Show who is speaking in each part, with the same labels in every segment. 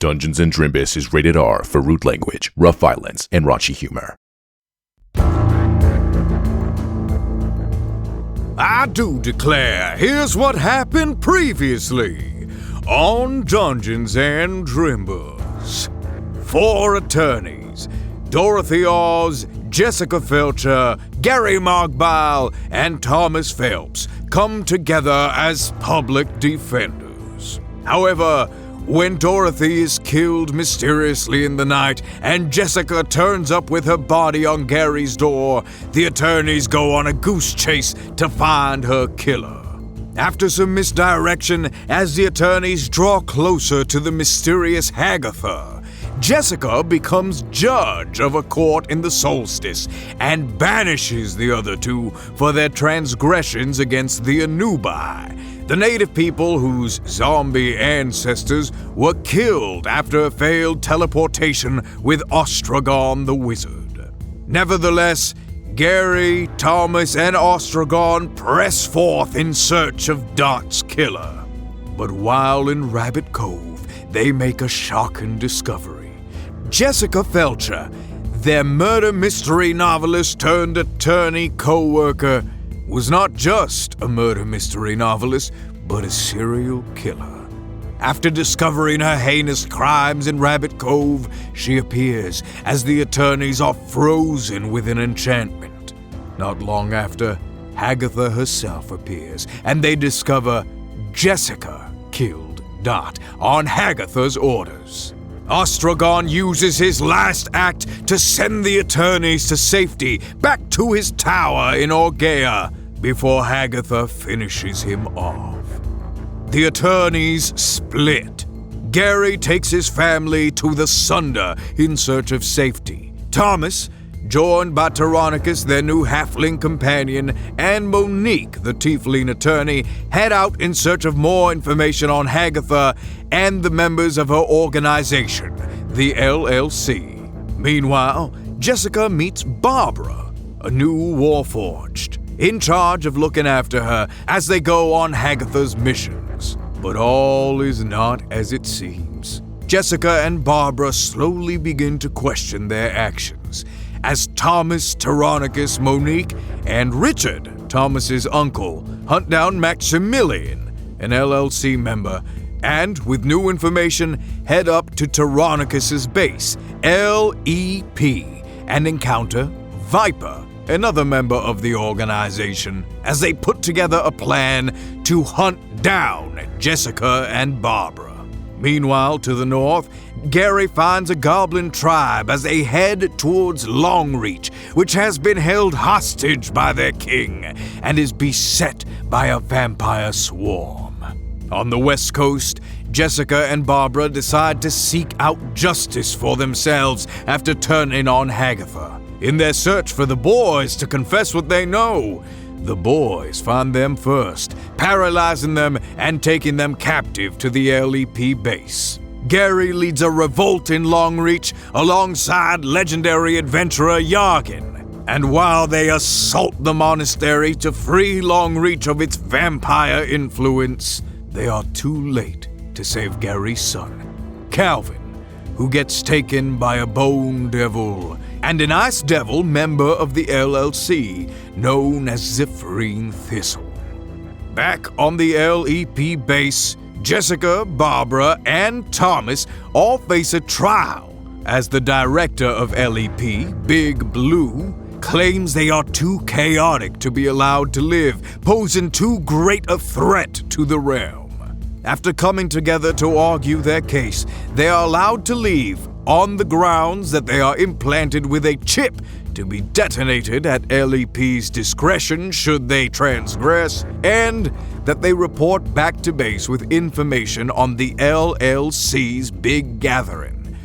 Speaker 1: Dungeons & Drimbus is rated R for rude language, rough violence, and raunchy humor.
Speaker 2: I do declare, here's what happened previously on Dungeons & Drimbus. 4 attorneys, Dorothy Oz, Jessica Feltcher, Gary Mogbile, and Thomas Phelps, come together as public defenders. However, when Dorothy is killed mysteriously in the night and Jessica turns up with her body on Gary's door, the attorneys go on a goose chase to find her killer. After some misdirection, as the attorneys draw closer to the mysterious Hagatha, Jessica becomes judge of a court in the solstice and banishes the other two for their transgressions against the Anubi, the native people whose zombie ancestors were killed after a failed teleportation with Ostrogon the Wizard. Nevertheless, Gary, Thomas, and Ostrogon press forth in search of Dot's killer. But while in Rabbit Cove, they make a shocking discovery. Jessica Feltcher, their murder mystery novelist turned attorney co-worker, was not just a murder mystery novelist, but a serial killer. After discovering her heinous crimes in Rabbit Cove, she appears as the attorneys are frozen with an enchantment. Not long after, Hagatha herself appears, and they discover Jessica killed Dot on Hagatha's orders. Ostrogon uses his last act to send the attorneys to safety back to his tower in Orgea before Hagatha finishes him off. The attorneys split. Gary takes his family to the Sunder in search of safety. Thomas, joined by Tyrannicus, their new halfling companion, and Monique, the tiefling attorney, head out in search of more information on Hagatha and the members of her organization, the LLC. Meanwhile, Jessica meets Barbara, a new warforged, in charge of looking after her as they go on Hagatha's missions. But all is not as it seems. Jessica and Barbara slowly begin to question their actions, as Thomas, Tyrannicus, Monique, and Richard, Thomas's uncle, hunt down Maximilian, an LLC member, and, with new information, head up to Tyrannicus's base, LEP, and encounter Viper, another member of the organization, as they put together a plan to hunt down Jessica and Barbara. Meanwhile, to the north, Gary finds a goblin tribe as they head towards Longreach, which has been held hostage by their king and is beset by a vampire swarm. On the west coast, Jessica and Barbara decide to seek out justice for themselves after turning on Hagatha. In their search for the boys to confess what they know, the boys find them first, paralyzing them and taking them captive to the LEP base. Gary leads a revolt in Longreach alongside legendary adventurer Yargin, and while they assault the monastery to free Longreach of its vampire influence, they are too late to save Gary's son, Calvin, who gets taken by a bone devil and an ice devil member of the LLC, known as Zephrine Thistle. Back on the LEP base, Jessica, Barbara, and Thomas all face a trial as the director of LEP, Big Blue, claims they are too chaotic to be allowed to live, posing too great a threat to the realm. After coming together to argue their case, they are allowed to leave on the grounds that they are implanted with a chip to be detonated at LEP's discretion should they transgress, and that they report back to base with information on the LLC's big gathering,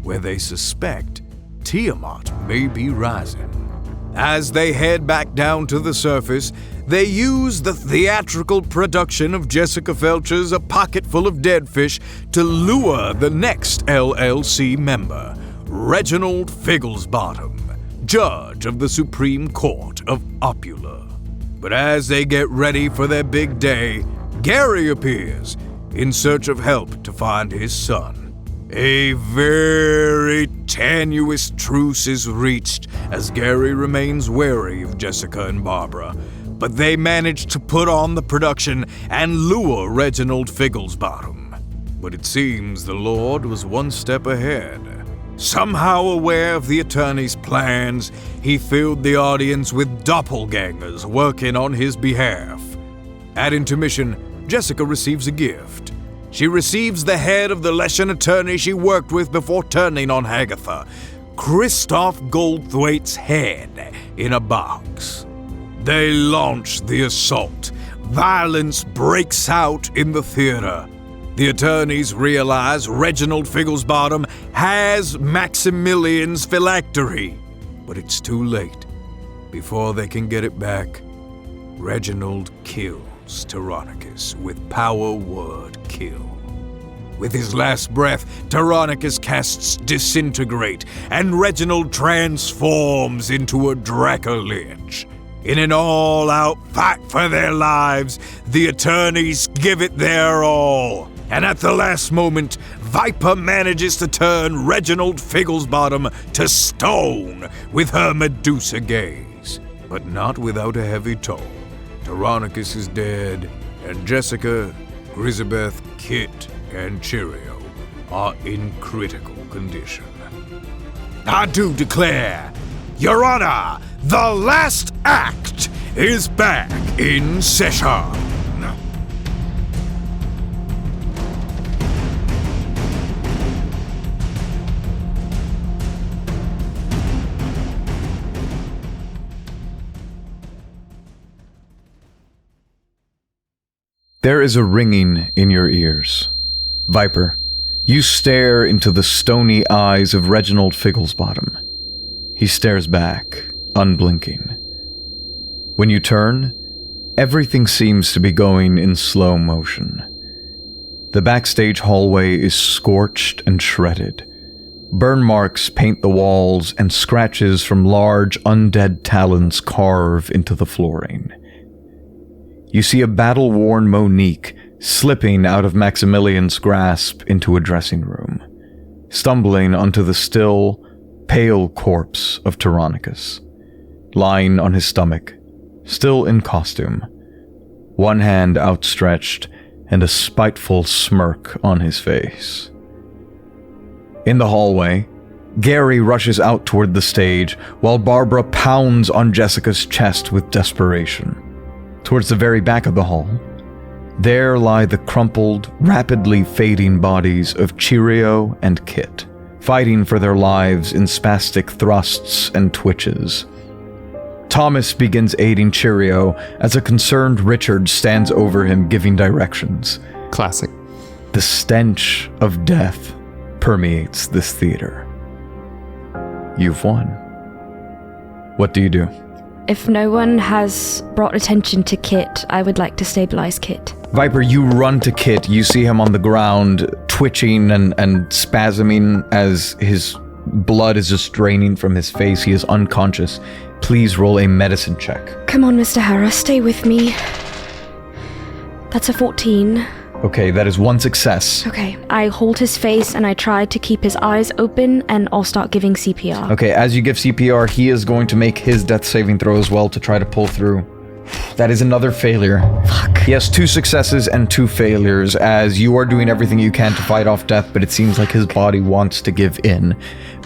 Speaker 2: where they suspect Tiamat may be rising. As they head back down to the surface, they use the theatrical production of Jessica Felcher's A Pocketful of Dead Fish to lure the next LLC member, Reginald Figglesbottom, judge of the Supreme Court of Opula. But as they get ready for their big day, Gary appears in search of help to find his son. A very tenuous truce is reached as Gary remains wary of Jessica and Barbara, but they manage to put on the production and lure Reginald Figglesbottom. But it seems the Lord was one step ahead. Somehow aware of the attorney's plans, he filled the audience with doppelgangers working on his behalf. At intermission, Jessica receives a gift. She receives the head of the Leshen attorney she worked with before turning on Hagatha, Christoph Goldthwaite's head, in a box. They launch the assault. Violence breaks out in the theater. The attorneys realize Reginald Figglesbottom has Maximilian's phylactery, but it's too late. Before they can get it back, Reginald kills Tyrannicus with power word kill. With his last breath, Tyrannicus casts Disintegrate, and Reginald transforms into a Dracolich. In an all-out fight for their lives, the attorneys give it their all. And at the last moment, Viper manages to turn Reginald Figglesbottom to stone with her Medusa gaze. But not without a heavy toll. Tyrannicus is dead, and Jessica, Grisabeth, Kit, and Cheerio are in critical condition. I do declare, Your Honor, the last act is back in session.
Speaker 3: There is a ringing in your ears. Viper, you stare into the stony eyes of Reginald Figglesbottom. He stares back, unblinking. When you turn, everything seems to be going in slow motion. The backstage hallway is scorched and shredded. Burn marks paint the walls, and scratches from large undead talons carve into the flooring. You see a battle-worn Monique slipping out of Maximilian's grasp into a dressing room, stumbling onto the still, pale corpse of Tyrannicus, lying on his stomach, still in costume, one hand outstretched and a spiteful smirk on his face. In the hallway, Gary rushes out toward the stage while Barbara pounds on Jessica's chest with desperation. Towards the very back of the hall, there lie the crumpled, rapidly fading bodies of Cheerio and Kit, fighting for their lives in spastic thrusts and twitches. Thomas begins aiding Cheerio as a concerned Richard stands over him giving directions.
Speaker 4: Classic.
Speaker 3: The stench of death permeates this theater. You've won. What do you do?
Speaker 5: If no one has brought attention to Kit, I would like to stabilize Kit.
Speaker 3: Viper, you run to Kit. You see him on the ground, twitching and spasming as his blood is just draining from his face. He is unconscious. Please roll a medicine check.
Speaker 5: Come on, Mr. Herrera, stay with me. That's a 14.
Speaker 3: Okay, that is one success.
Speaker 5: Okay, I hold his face and I try to keep his eyes open, and I'll start giving CPR.
Speaker 3: Okay, as you give CPR, he is going to make his death saving throw as well to try to pull through. That is another failure.
Speaker 5: Fuck.
Speaker 3: He has 2 successes and 2 failures as you are doing everything you can to fight off death, but it seems like his body wants to give in.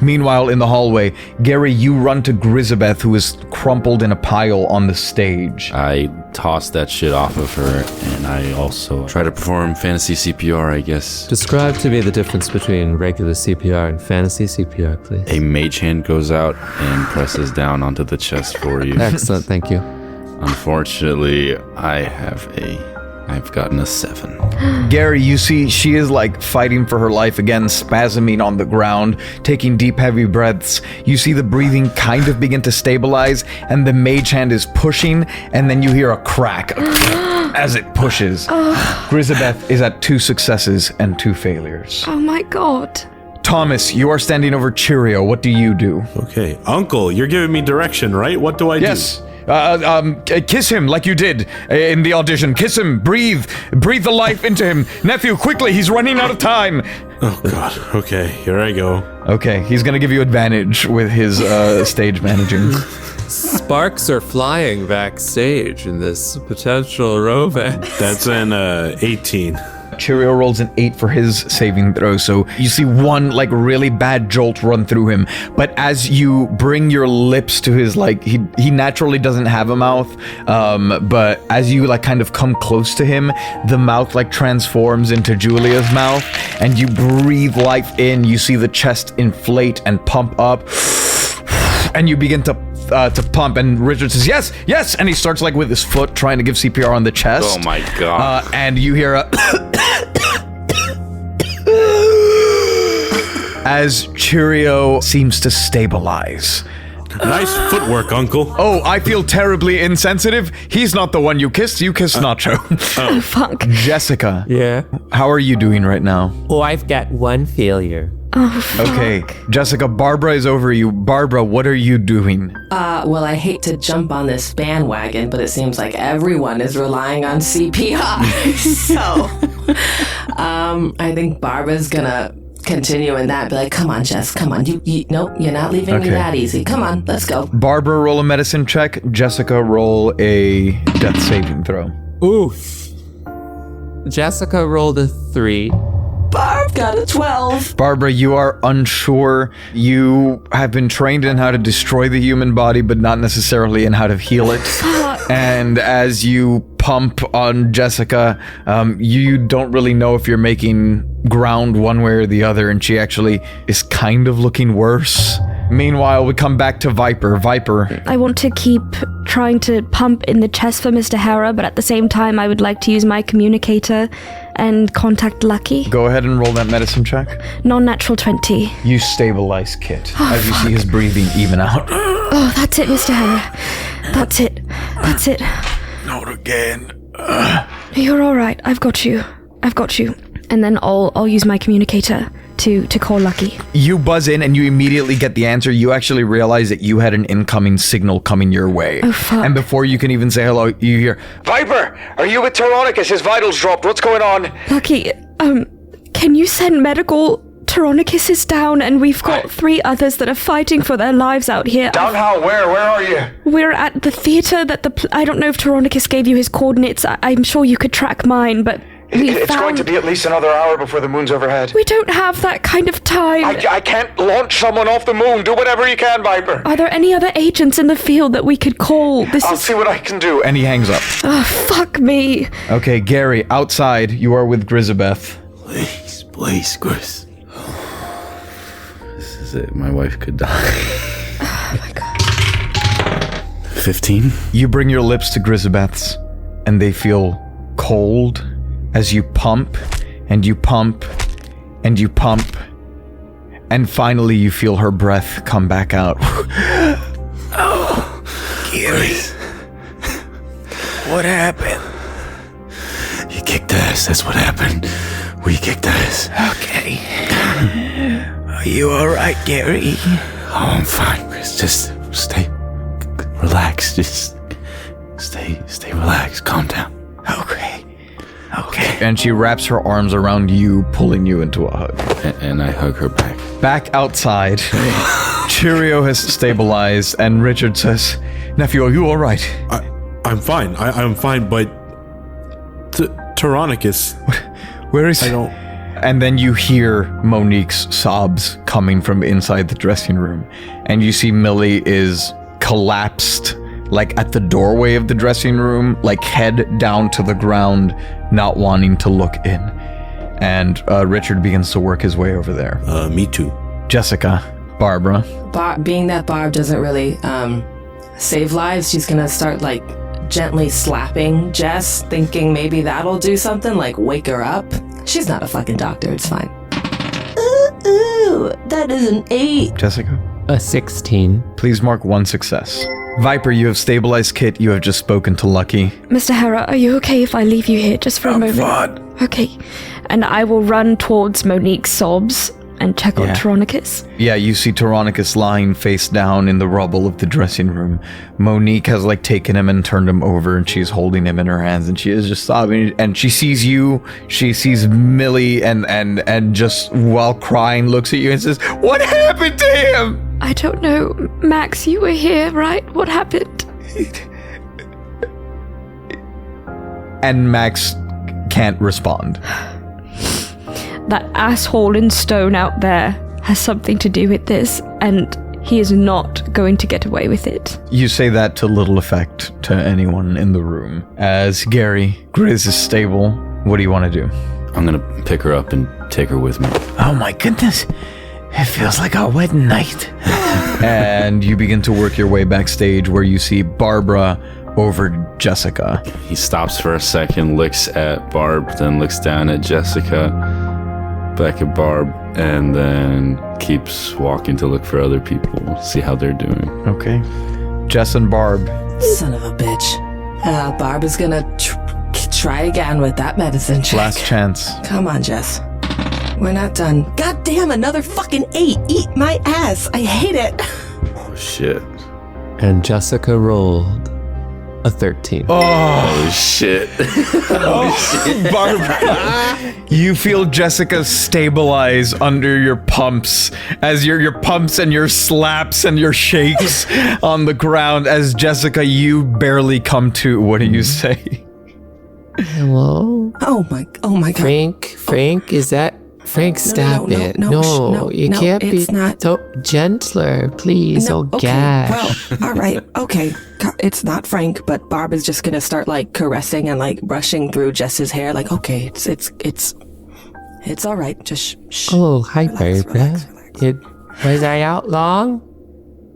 Speaker 3: Meanwhile, in the hallway, Gary, you run to Grisabeth, who is crumpled in a pile on the stage.
Speaker 6: I toss that shit off of her, and I also try to perform fantasy CPR, I guess.
Speaker 4: Describe to me the difference between regular CPR and fantasy CPR, please.
Speaker 6: A mage hand goes out and presses down onto the chest for you.
Speaker 4: Excellent, thank you.
Speaker 6: Unfortunately, I've gotten a 7.
Speaker 3: Gary, you see she is like fighting for her life again, spasming on the ground, taking deep, heavy breaths. You see the breathing kind of begin to stabilize, and the mage hand is pushing, and then you hear a crack as it pushes. Grisabeth is at 2 successes and 2 failures.
Speaker 5: Oh my god.
Speaker 3: Thomas, you are standing over Cheerio. What do you do?
Speaker 7: Okay, Uncle, you're giving me direction, right? What do I do?
Speaker 3: Yes. Kiss him like you did in the audition. Kiss him. Breathe the life into him. Nephew, quickly, he's running out of time.
Speaker 7: Oh god. Okay, here I go.
Speaker 3: Okay, he's gonna give you advantage with his stage managing.
Speaker 4: Sparks are flying backstage in this potential romance.
Speaker 7: That's an 18.
Speaker 3: Cheerio rolls an 8 for his saving throw, so you see one like really bad jolt run through him. But as you bring your lips to his he naturally doesn't have a mouth, but as you like kind of come close to him, the mouth like transforms into Julia's mouth, and you breathe life in. You see the chest inflate and pump up, and you begin to pump, and Richard says, yes, and he starts like with his foot trying to give CPR on the chest.
Speaker 6: Oh my god.
Speaker 3: And you hear a as Cheerio seems to stabilize.
Speaker 7: Nice footwork, Uncle.
Speaker 3: Oh, I feel terribly insensitive. He's not the one you kissed Nacho.
Speaker 5: Oh, fuck.
Speaker 3: Jessica,
Speaker 4: Yeah.
Speaker 3: how are you doing right now?
Speaker 4: Oh, I've got one failure.
Speaker 5: Oh, fuck.
Speaker 3: Okay, Jessica, Barbara is over you. Barbara, what are you doing?
Speaker 8: Well, I hate to jump on this bandwagon, but it seems like everyone is relying on CPR. So, I think Barbara's gonna continue in that. Be like, come on, Jess, come on. Nope, you're not leaving me that easy. Come on, let's go.
Speaker 3: Barbara, roll a medicine check. Jessica, roll a death saving throw.
Speaker 4: Oof. Jessica rolled a 3.
Speaker 8: Barb got a 12.
Speaker 3: Barbara, you are unsure. You have been trained in how to destroy the human body, but not necessarily in how to heal it. And as you pump on Jessica, you don't really know if you're making ground one way or the other, and she actually is kind of looking worse. Meanwhile, we come back to Viper. Viper.
Speaker 5: I want to keep trying to pump in the chest for Mr. Herrera, but at the same time, I would like to use my communicator and contact Lucky.
Speaker 3: Go ahead and roll that medicine check.
Speaker 5: Non-natural 20.
Speaker 3: You stabilize Kit as you see his breathing even out.
Speaker 5: Oh, that's it, Mr. Herrera. That's it.
Speaker 3: Not again.
Speaker 5: You're all right. I've got you. And then I'll use my communicator to call Lucky.
Speaker 3: You buzz in and you immediately get the answer. You actually realize that you had an incoming signal coming your way.
Speaker 5: Oh, fuck.
Speaker 3: And before you can even say hello, you hear, Viper, are you with Tyronicus? His vitals dropped. What's going on?
Speaker 5: Lucky, can you send medical? Tyronicus is down, and we've got 3 others that are fighting for their lives out here.
Speaker 3: Down how? Where? Where are you?
Speaker 5: We're at the theater that I don't know if Tyronicus gave you his coordinates. I'm sure you could track mine, but
Speaker 3: It's going to be at least another hour before the moon's overhead.
Speaker 5: We don't have that kind of time.
Speaker 3: I can't launch someone off the moon. Do whatever you can, Viper.
Speaker 5: Are there any other agents in the field that we could call?
Speaker 3: I'll see what I can do. And he hangs up.
Speaker 5: Oh, fuck me.
Speaker 3: Okay, Gary, outside, you are with Grisabeth.
Speaker 6: Please, Gris. This is it. My wife could die.
Speaker 5: Oh, my God.
Speaker 6: 15?
Speaker 3: You bring your lips to Grisabeth's, and they feel cold as you pump, and you pump, and you pump, and finally you feel her breath come back out. Oh, Gary. What happened?
Speaker 6: You kicked ass, that's what happened. We kicked ass.
Speaker 3: Okay. Are you alright, Gary?
Speaker 6: Oh, I'm fine, Chris. Just stay relaxed. Just stay relaxed. Calm down.
Speaker 3: Okay. And she wraps her arms around you, pulling you into a hug.
Speaker 6: And I hug her back.
Speaker 3: Back outside, Cheerio has stabilized, and Richard says, Nephew, are you alright?
Speaker 7: I'm fine. I'm fine, but Tyronicus.
Speaker 3: Where is he?
Speaker 7: I don't.
Speaker 3: And then you hear Monique's sobs coming from inside the dressing room, and you see Millie is collapsed, like at the doorway of the dressing room, like head down to the ground, not wanting to look in. And Richard begins to work his way over there.
Speaker 7: Me too.
Speaker 3: Jessica, Barbara.
Speaker 8: Being that Barb doesn't really save lives, she's gonna start like gently slapping Jess, thinking maybe that'll do something, like wake her up. She's not a fucking doctor, it's fine. Ooh, that is an 8.
Speaker 3: Jessica?
Speaker 4: A 16.
Speaker 3: Please mark 1 success. Viper, you have stabilized Kit. You have just spoken to Lucky.
Speaker 5: Mr. Herrera, are you okay if I leave you here just for a moment?
Speaker 3: Fine.
Speaker 5: Okay. And I will run towards Monique's sobs and check on Tyrannicus.
Speaker 3: Yeah, you see Tyrannicus lying face down in the rubble of the dressing room. Monique has like taken him and turned him over, and she's holding him in her hands, and she is just sobbing. And she sees you, she sees Millie, and just while crying looks at you and says, "What happened to him?"
Speaker 5: I don't know. Max, you were here, right? What happened?
Speaker 3: And Max can't respond.
Speaker 5: That asshole in stone out there has something to do with this, and he is not going to get away with it.
Speaker 3: You say that to little effect to anyone in the room. As Gary, Grizz is stable. What do you want to do?
Speaker 6: I'm gonna pick her up and take her with me.
Speaker 9: Oh my goodness. It feels like a wedding night.
Speaker 3: And you begin to work your way backstage where you see Barbara over Jessica.
Speaker 6: He stops for a second, looks at Barb, then looks down at Jessica, back at Barb, and then keeps walking to look for other people, see how they're doing.
Speaker 3: Okay. Jess and Barb.
Speaker 8: Son of a bitch. Barb is gonna try again with that medicine check.
Speaker 3: Last chance.
Speaker 8: Come on, Jess. We're not done. God damn, another fucking 8. Eat my ass. I hate it.
Speaker 6: Oh, shit.
Speaker 4: And Jessica rolled a 13.
Speaker 6: Oh, shit.
Speaker 3: Barbara, you feel Jessica stabilize under your pumps as your pumps and your slaps and your shakes on the ground as Jessica, you barely come to. What do you say?
Speaker 4: Hello?
Speaker 8: Oh my god.
Speaker 4: Frank, is that... Frank, stop it. No, you can't be so gentler, please.
Speaker 8: No,
Speaker 4: oh,
Speaker 8: okay,
Speaker 4: gosh.
Speaker 8: well, all right, okay. It's not Frank, but Barb is just gonna start like caressing and like brushing through Jess's hair. Like, okay, it's all right. Just shh.
Speaker 4: Oh, hi,
Speaker 8: Relax,
Speaker 4: Barbara.
Speaker 8: relax.
Speaker 4: Was I out long?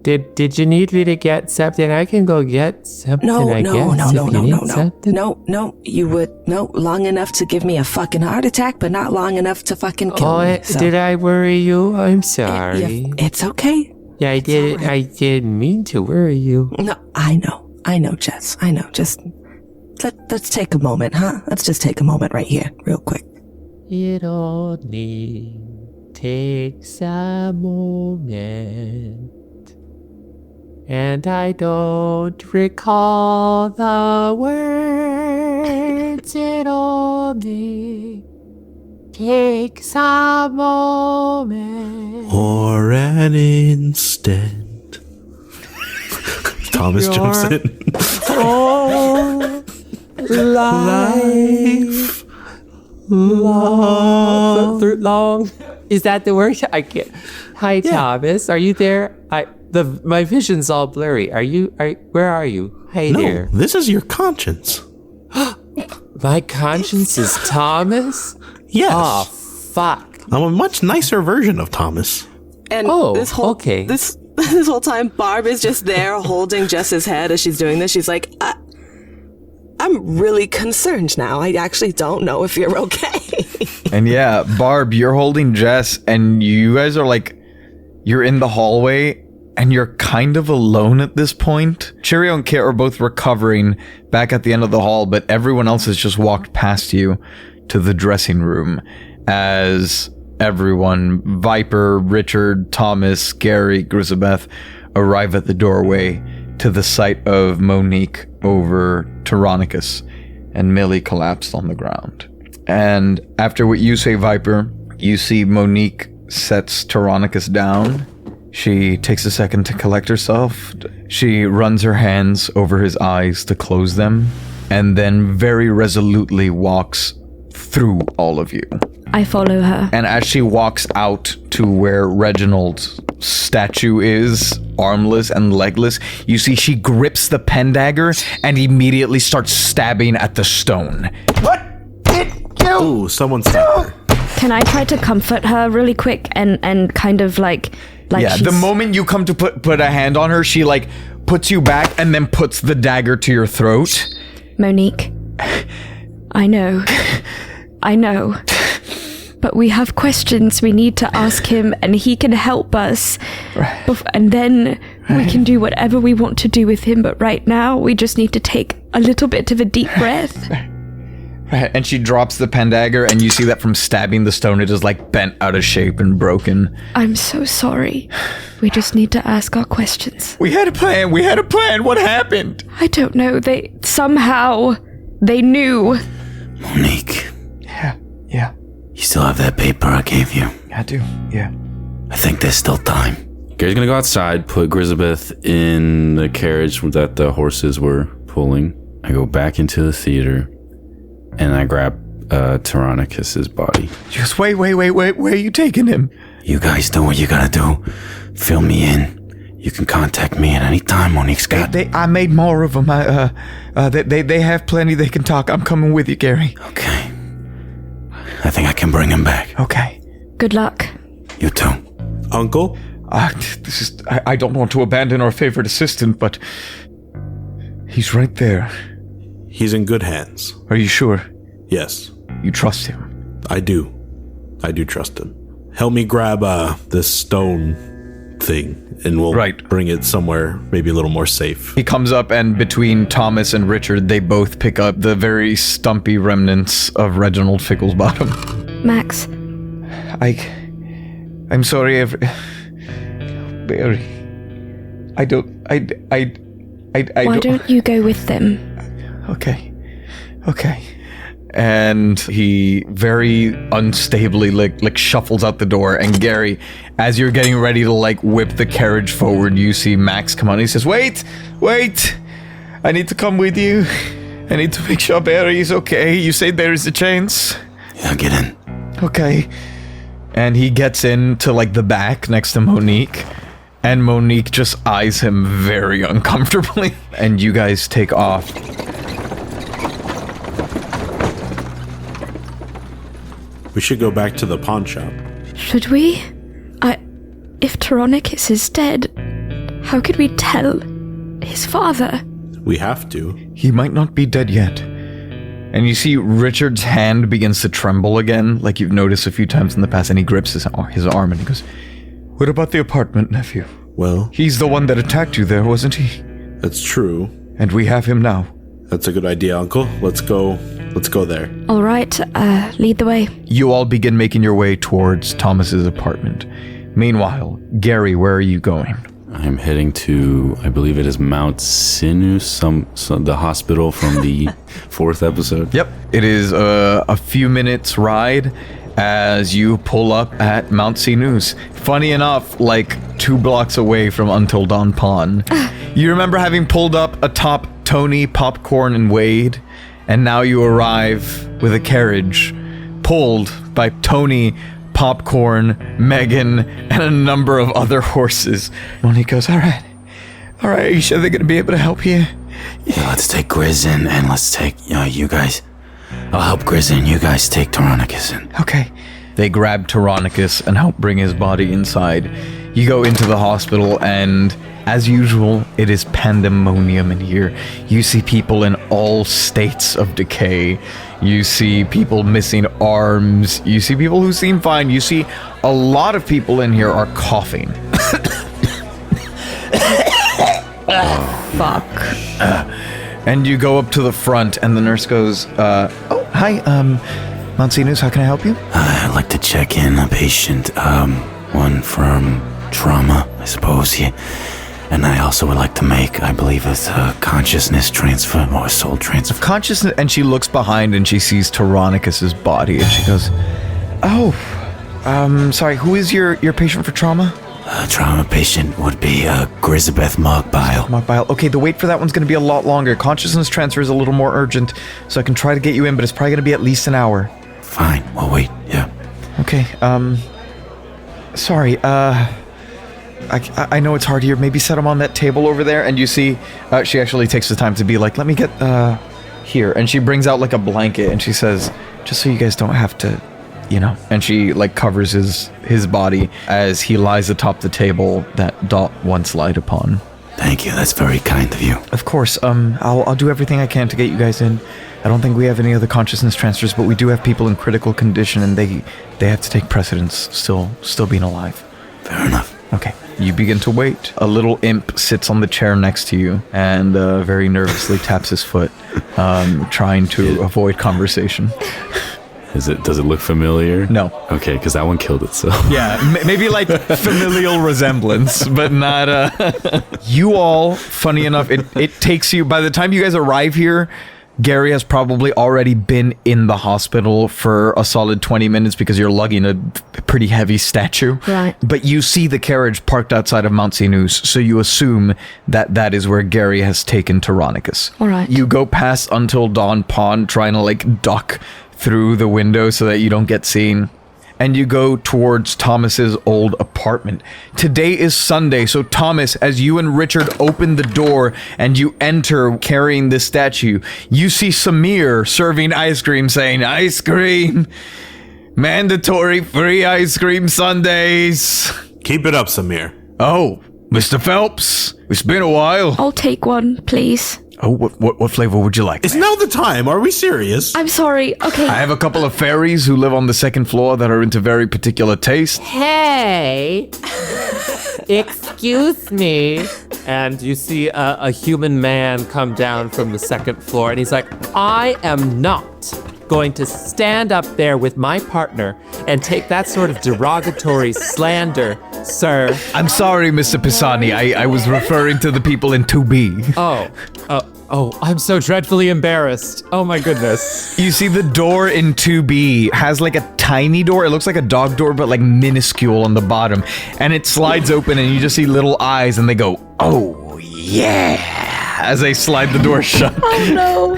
Speaker 4: Did you need me to get something? I can go get something.
Speaker 8: No. You would long enough to give me a fucking heart attack, but not long enough to fucking kill me. So.
Speaker 4: Did I worry you? I'm sorry.
Speaker 8: It's okay.
Speaker 4: Yeah, I did. Right. I didn't mean to worry you.
Speaker 8: No, I know, Jess. I know. Just let's take a moment, huh? Let's just take a moment right here, real quick.
Speaker 4: It only takes a moment. And I don't recall the words. It only takes a moment.
Speaker 7: Or an instant. Thomas jumps in.
Speaker 4: Oh, life long. Is that the word? I can't. Hi, Thomas. Are you there? My vision's all blurry. Where are you? Hey there.
Speaker 7: This is your conscience.
Speaker 4: My conscience is Thomas?
Speaker 7: Yes.
Speaker 4: Oh, fuck.
Speaker 7: I'm a much nicer version of Thomas.
Speaker 8: And this whole time, Barb is just there holding Jess's head as she's doing this. She's like, I'm really concerned now. I actually don't know if you're okay.
Speaker 3: And yeah, Barb, you're holding Jess, and you guys are like, you're in the hallway, and you're kind of alone at this point. Cheerio and Kit are both recovering back at the end of the hall, but everyone else has just walked past you to the dressing room as everyone, Viper, Richard, Thomas, Gary, Grisabeth, arrive at the doorway to the sight of Monique over Tyrannicus, and Millie collapsed on the ground. And after what you say, Viper, you see Monique sets Tyrannicus down. She takes a second to collect herself. She runs her hands over his eyes to close them, and then very resolutely walks through all of you.
Speaker 5: I follow her.
Speaker 3: And as she walks out to where Reginald's statue is, armless and legless, you see she grips the pen dagger and immediately starts stabbing at the stone. What did you
Speaker 7: Ooh, someone stabbed her.
Speaker 5: Can I try to comfort her really quick and kind of like
Speaker 3: yeah,
Speaker 5: she's...
Speaker 3: the moment you come to put a hand on her, she like puts you back and then puts the dagger to your throat.
Speaker 5: Monique, I know, but we have questions we need to ask him, and he can help us, and then we can do whatever we want to do with him, but right now we just need to take a little bit of a deep breath.
Speaker 3: Right, and she drops the pen dagger, and you see that from stabbing the stone, it is like bent out of shape and broken.
Speaker 5: I'm so sorry. We just need to ask our questions.
Speaker 3: We had a plan. What happened?
Speaker 5: I don't know. They knew.
Speaker 9: Monique,
Speaker 3: Yeah.
Speaker 9: you still have that paper I gave you?
Speaker 3: I do, yeah.
Speaker 9: I think there's still time.
Speaker 6: Gary's gonna go outside, put Grisabeth in the carriage that the horses were pulling. I go back into the theater, and I grab Tyrannicus's body.
Speaker 3: She goes, wait, where are you taking him?
Speaker 9: You guys do what you gotta do. Fill me in. You can contact me at any time, Monique Scott.
Speaker 3: I made more of them. They have plenty they can talk. I'm coming with you, Gary.
Speaker 9: Okay. I think I can bring him back.
Speaker 3: Okay.
Speaker 5: Good luck.
Speaker 9: You too.
Speaker 7: Uncle?
Speaker 3: I don't want to abandon our favorite assistant, but he's right there.
Speaker 7: He's in good hands.
Speaker 3: Are you sure?
Speaker 7: Yes,
Speaker 3: You trust him?
Speaker 7: I do. I do trust him. Help me grab this stone thing, and we'll bring it somewhere maybe a little more safe.
Speaker 3: He comes up, and between Thomas and Richard, they both pick up the very stumpy remnants of Reginald Ficklesbottom.
Speaker 5: Max.
Speaker 3: I'm sorry, Barry.
Speaker 5: Why don't you go with them?
Speaker 3: Okay. And he very unstably shuffles out the door, and Gary, as you're getting ready to whip the carriage forward, you see Max come on. He says, wait, I need to come with you. I need to make sure Barry is okay. You say there is a chance?
Speaker 9: Yeah, get in.
Speaker 3: Okay. And he gets into the back next to Monique, and Monique just eyes him very uncomfortably. And you guys take off.
Speaker 7: We should go back to the pawn shop.
Speaker 5: Should we? If Tyrannicus is dead, how could we tell his father?
Speaker 7: We have to.
Speaker 3: He might not be dead yet. And you see Richard's hand begins to tremble again, like you've noticed a few times in the past, and he grips his arm and he goes, what about the apartment, nephew?
Speaker 7: Well,
Speaker 3: he's the one that attacked you there, wasn't he?
Speaker 7: That's true.
Speaker 3: And we have him now.
Speaker 7: That's a good idea, Uncle. Let's go there.
Speaker 5: All right, lead the way.
Speaker 3: You all begin making your way towards Thomas's apartment. Meanwhile, Gary, where are you going?
Speaker 6: I'm heading to, I believe it is Mount Sinus, the hospital from the 4th episode.
Speaker 3: Yep, it is a few minutes ride as you pull up at Mount Sinus. Funny enough, 2 blocks away from Until Dawn Pond. You remember having pulled up atop Tony, Popcorn, and Wade, and now you arrive with a carriage pulled by Tony, Popcorn, Megan, and a number of other horses. Monique goes, all right, are you sure they're going to be able to help you?
Speaker 9: Yeah, let's take Grizz in, and let's take, you guys. I'll help Grizz in, you guys take Tyrannicus in.
Speaker 3: Okay. They grab Tyrannicus and help bring his body inside. You go into the hospital, and as usual, it is pandemonium in here. You see people in all states of decay. You see people missing arms. You see people who seem fine. You see a lot of people in here are coughing.
Speaker 5: Fuck.
Speaker 3: And you go up to the front, and the nurse goes, oh, hi, Mount Sinus, how can I help you?
Speaker 9: I'd like to check in a patient, one from trauma, I suppose, yeah. And I also would like to make, I believe it's a consciousness transfer or a soul transfer.
Speaker 3: Consciousness, and she looks behind and she sees Tyrannicus's body, and she goes, oh, sorry, who is your patient for trauma?
Speaker 9: Trauma patient would be Grisabeth Mogbile.
Speaker 3: Mogbile. Okay, the wait for that one's going to be a lot longer. Consciousness transfer is a little more urgent, so I can try to get you in, but it's probably going to be at least an hour.
Speaker 9: Fine, we'll wait, yeah.
Speaker 3: Okay, sorry, I know it's hard here. Maybe set him on that table over there, and you see, she actually takes the time to be like, let me get, here. And she brings out, a blanket, and she says, just so you guys don't have to, and she, covers his body as he lies atop the table that Dot once lied upon.
Speaker 9: Thank you, that's very kind of you.
Speaker 3: Of course, I'll do everything I can to get you guys in. I don't think we have any other consciousness transfers, but we do have people in critical condition, and they have to take precedence, still being alive.
Speaker 9: Fair enough.
Speaker 3: Okay. You begin to wait. A little imp sits on the chair next to you and very nervously taps his foot, trying to avoid conversation.
Speaker 6: Does it look familiar?
Speaker 3: No.
Speaker 6: Okay, because that one killed itself.
Speaker 3: Yeah, maybe like familial resemblance, but not. You all, funny enough, it takes you, by the time you guys arrive here, Gary has probably already been in the hospital for a solid 20 minutes because you're lugging a pretty heavy statue.
Speaker 5: Right.
Speaker 3: But you see the carriage parked outside of Mount Sinus, so you assume that is where Gary has taken Tyrannicus.
Speaker 5: All right.
Speaker 3: You go past Until Dawn Pond, trying to like duck through the window so that you don't get seen. And you go towards Thomas's old apartment. Today is Sunday, so Thomas, as you and Richard open the door and you enter carrying this statue, you see Samir serving ice cream, saying, "Ice cream! Mandatory free ice cream Sundays!"
Speaker 7: Keep it up, Samir.
Speaker 3: Oh, Mr. Phelps, it's been a while.
Speaker 5: I'll take one, please.
Speaker 3: Oh, what flavor would you like?
Speaker 7: It's now the time. Are we serious?
Speaker 5: I'm sorry. Okay.
Speaker 3: I have a couple of fairies who live on the second floor that are into very particular taste.
Speaker 4: Hey, excuse me. And you see a human man come down from the second floor, and he's like, I am not going to stand up there with my partner and take that sort of derogatory slander, sir.
Speaker 3: I'm sorry, Mr. Pisani. I was referring to the people in 2B.
Speaker 4: Oh, I'm so dreadfully embarrassed. Oh my goodness.
Speaker 3: You see the door in 2B has like a tiny door. It looks like a dog door, but like minuscule on the bottom. And it slides open and you just see little eyes and they go, "Oh, yeah," as they slide the door shut.
Speaker 5: Oh no.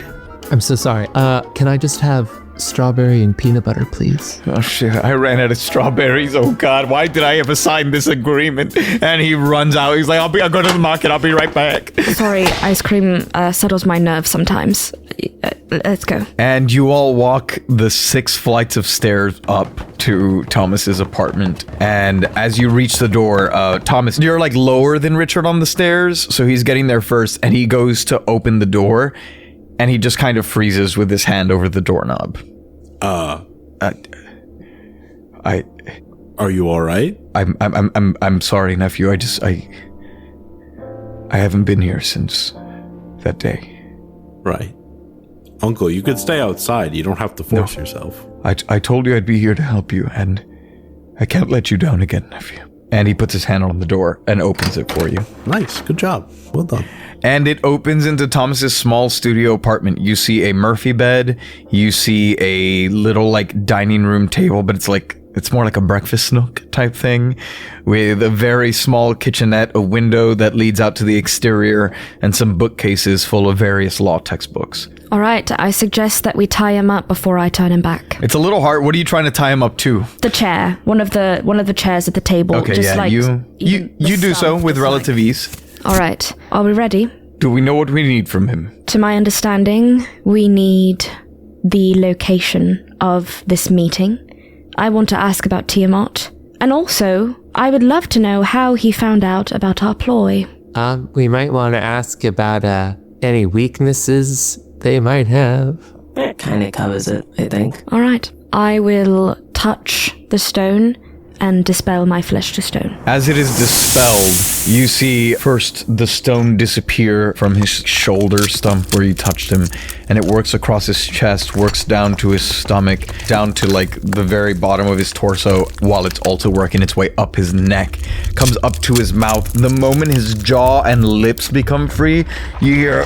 Speaker 4: I'm so sorry. Can I just have strawberry and peanut butter, please?
Speaker 3: Oh shit, I ran out of strawberries. Oh god, why did I ever sign this agreement? And he runs out. He's like, I'll go to the market. I'll be right back.
Speaker 5: Sorry, ice cream settles my nerves sometimes. Let's go.
Speaker 3: And you all walk the 6 flights of stairs up to Thomas's apartment. And as you reach the door, Thomas, you're like lower than Richard on the stairs, so he's getting there first, and he goes to open the door. And he just kind of freezes with his hand over the doorknob.
Speaker 7: Are you all right?
Speaker 3: I'm sorry, nephew. I haven't been here since that day.
Speaker 7: Right. Uncle, you could stay outside. You don't have to force yourself.
Speaker 3: I told you I'd be here to help you, and I can't let you down again, nephew. And he puts his hand on the door and opens it for you.
Speaker 7: Nice. Good job. Well done.
Speaker 3: And it opens into Thomas's small studio apartment. You see a Murphy bed. You see a little like dining room table, but it's more like a breakfast nook type thing with a very small kitchenette, a window that leads out to the exterior, and some bookcases full of various law textbooks.
Speaker 5: All right, I suggest that we tie him up before I turn him back.
Speaker 3: It's a little hard. What are you trying to tie him up to?
Speaker 5: The chair, one of the chairs at the table.
Speaker 3: Okay,
Speaker 5: just
Speaker 3: yeah,
Speaker 5: like
Speaker 3: you do so with relative ease.
Speaker 5: All right, are we ready?
Speaker 3: Do we know what we need from him?
Speaker 5: To my understanding, we need the location of this meeting. I want to ask about Tiamat. And also, I would love to know how he found out about our ploy.
Speaker 4: We might want to ask about any weaknesses they might have.
Speaker 8: That kind of covers it, I think.
Speaker 5: All right. I will touch the stone and dispel my flesh to stone.
Speaker 3: As it is dispelled, you see first the stone disappear from his shoulder stump where you touched him, and it works across his chest, works down to his stomach, down to like the very bottom of his torso, while it's also working its way up his neck, comes up to his mouth. The moment his jaw and lips become free, you hear,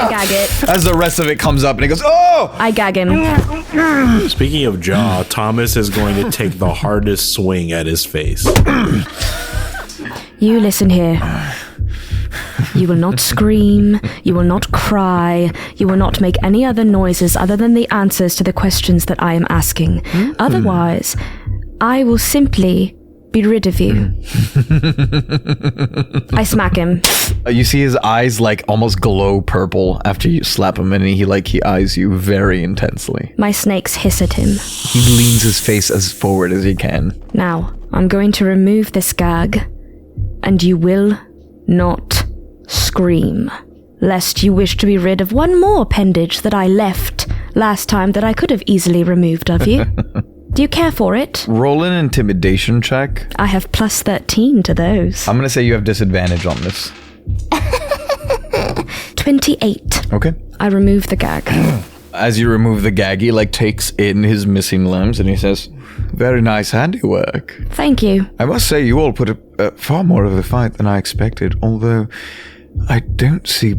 Speaker 5: I gag it.
Speaker 3: as the rest of it comes up, and he goes, "Oh!"
Speaker 5: I gag him.
Speaker 7: Speaking of jaw, Thomas is going to take the hardest swing at his face.
Speaker 5: You listen here. You will not scream, you will not cry, you will not make any other noises other than the answers to the questions that I am asking. Otherwise, I will simply be rid of you. I smack him.
Speaker 3: You see his eyes like almost glow purple after you slap him, and he eyes you very intensely.
Speaker 5: My snakes hiss at him.
Speaker 3: He leans his face as forward as he can.
Speaker 5: Now, I'm going to remove this gag, and you will not scream, lest you wish to be rid of one more appendage that I left last time that I could have easily removed of you. Do you care for it?
Speaker 3: Roll an intimidation check.
Speaker 5: I have plus 13 to those.
Speaker 3: I'm going to say you have disadvantage on this.
Speaker 5: 28.
Speaker 3: Okay.
Speaker 5: I remove the gag.
Speaker 3: As you remove the gag, he takes in his missing limbs and he says, "Very nice handiwork.
Speaker 5: Thank you.
Speaker 3: I must say you all put up far more of a fight than I expected, although I don't see,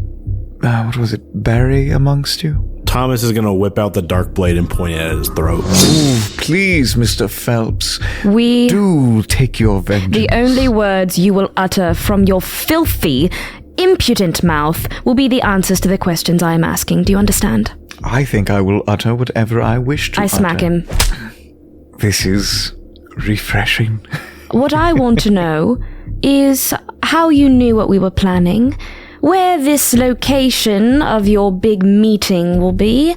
Speaker 3: Barry amongst you?"
Speaker 7: Thomas is going to whip out the dark blade and point it at his throat.
Speaker 3: Ooh, please, Mr. Phelps. Do take your vengeance.
Speaker 5: The only words you will utter from your filthy, impudent mouth will be the answers to the questions I am asking. Do you understand?
Speaker 3: I think I will utter whatever I wish to
Speaker 5: I smack him.
Speaker 3: This is refreshing.
Speaker 5: What I want to know is how you knew what we were planning, where this location of your big meeting will be,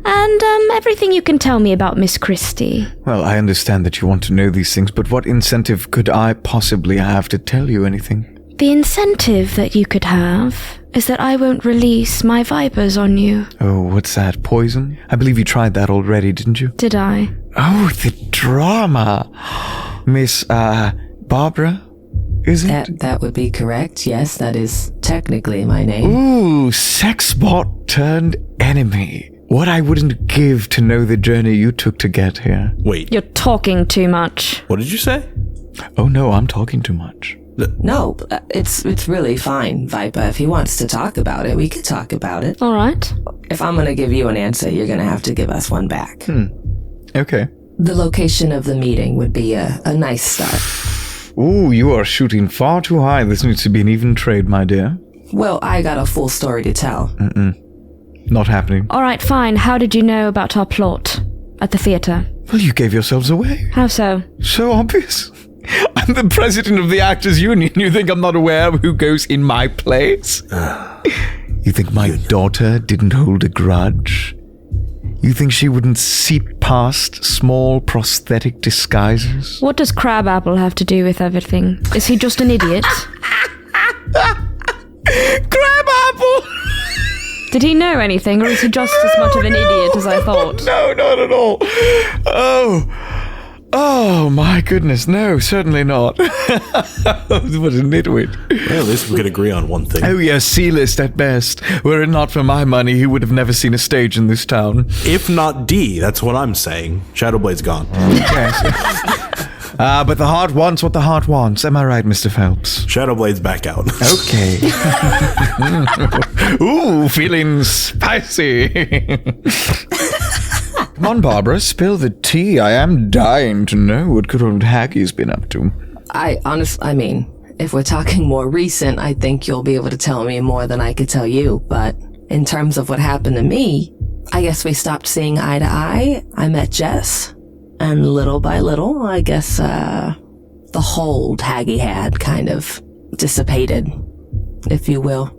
Speaker 5: and everything you can tell me about Miss Christie.
Speaker 3: Well, I understand that you want to know these things, but what incentive could I possibly have to tell you anything?
Speaker 5: The incentive that you could have is that I won't release my vipers on you.
Speaker 3: Oh, what's that? Poison? I believe you tried that already, didn't you?
Speaker 5: Did I?
Speaker 3: Oh, the drama. Miss, Barbara, is it?
Speaker 8: That would be correct. Yes, that is technically my name.
Speaker 3: Ooh, sexbot turned enemy. What I wouldn't give to know the journey you took to get here.
Speaker 7: Wait.
Speaker 5: You're talking too much.
Speaker 7: What did you say?
Speaker 3: Oh no, I'm talking too much.
Speaker 8: No, it's really fine, Viper. If he wants to talk about it, we could talk about it.
Speaker 5: All right.
Speaker 8: If I'm going to give you an answer, you're going to have to give us one back.
Speaker 3: Okay.
Speaker 8: The location of the meeting would be a nice start.
Speaker 3: Ooh, you are shooting far too high. This needs to be an even trade, my dear.
Speaker 8: Well, I got a full story to tell.
Speaker 3: Not happening.
Speaker 5: All right, fine. How did you know about our plot at the theater?
Speaker 3: Well, you gave yourselves away.
Speaker 5: How so?
Speaker 3: So obvious. I'm the president of the Actors Union. You think I'm not aware of who goes in my place? You think my daughter didn't hold a grudge? You think she wouldn't seep past small prosthetic disguises?
Speaker 5: What does Crabapple have to do with everything? Is he just an idiot?
Speaker 3: Crabapple!
Speaker 5: Did he know anything, or is he just as much of an idiot as I thought?
Speaker 3: No, not at all. Oh, my goodness, no, certainly not. What a nitwit.
Speaker 7: Well, at least we could agree on one thing.
Speaker 3: Oh, yes, C-list at best. Were it not for my money, he would have never seen a stage in this town.
Speaker 7: If not D, that's what I'm saying. Shadowblade's gone.
Speaker 3: Yes. But the heart wants what the heart wants. Am I right, Mr. Phelps?
Speaker 7: Shadowblade's back out.
Speaker 3: Okay. Ooh, feeling spicy. Come on, Barbara, spill the tea. I am dying to know what good old Haggie's been up to.
Speaker 8: I mean, if we're talking more recent, I think you'll be able to tell me more than I could tell you. But in terms of what happened to me, I guess we stopped seeing eye to eye. I met Jess. And little by little, I guess, the hold Haggie had kind of dissipated, if you will.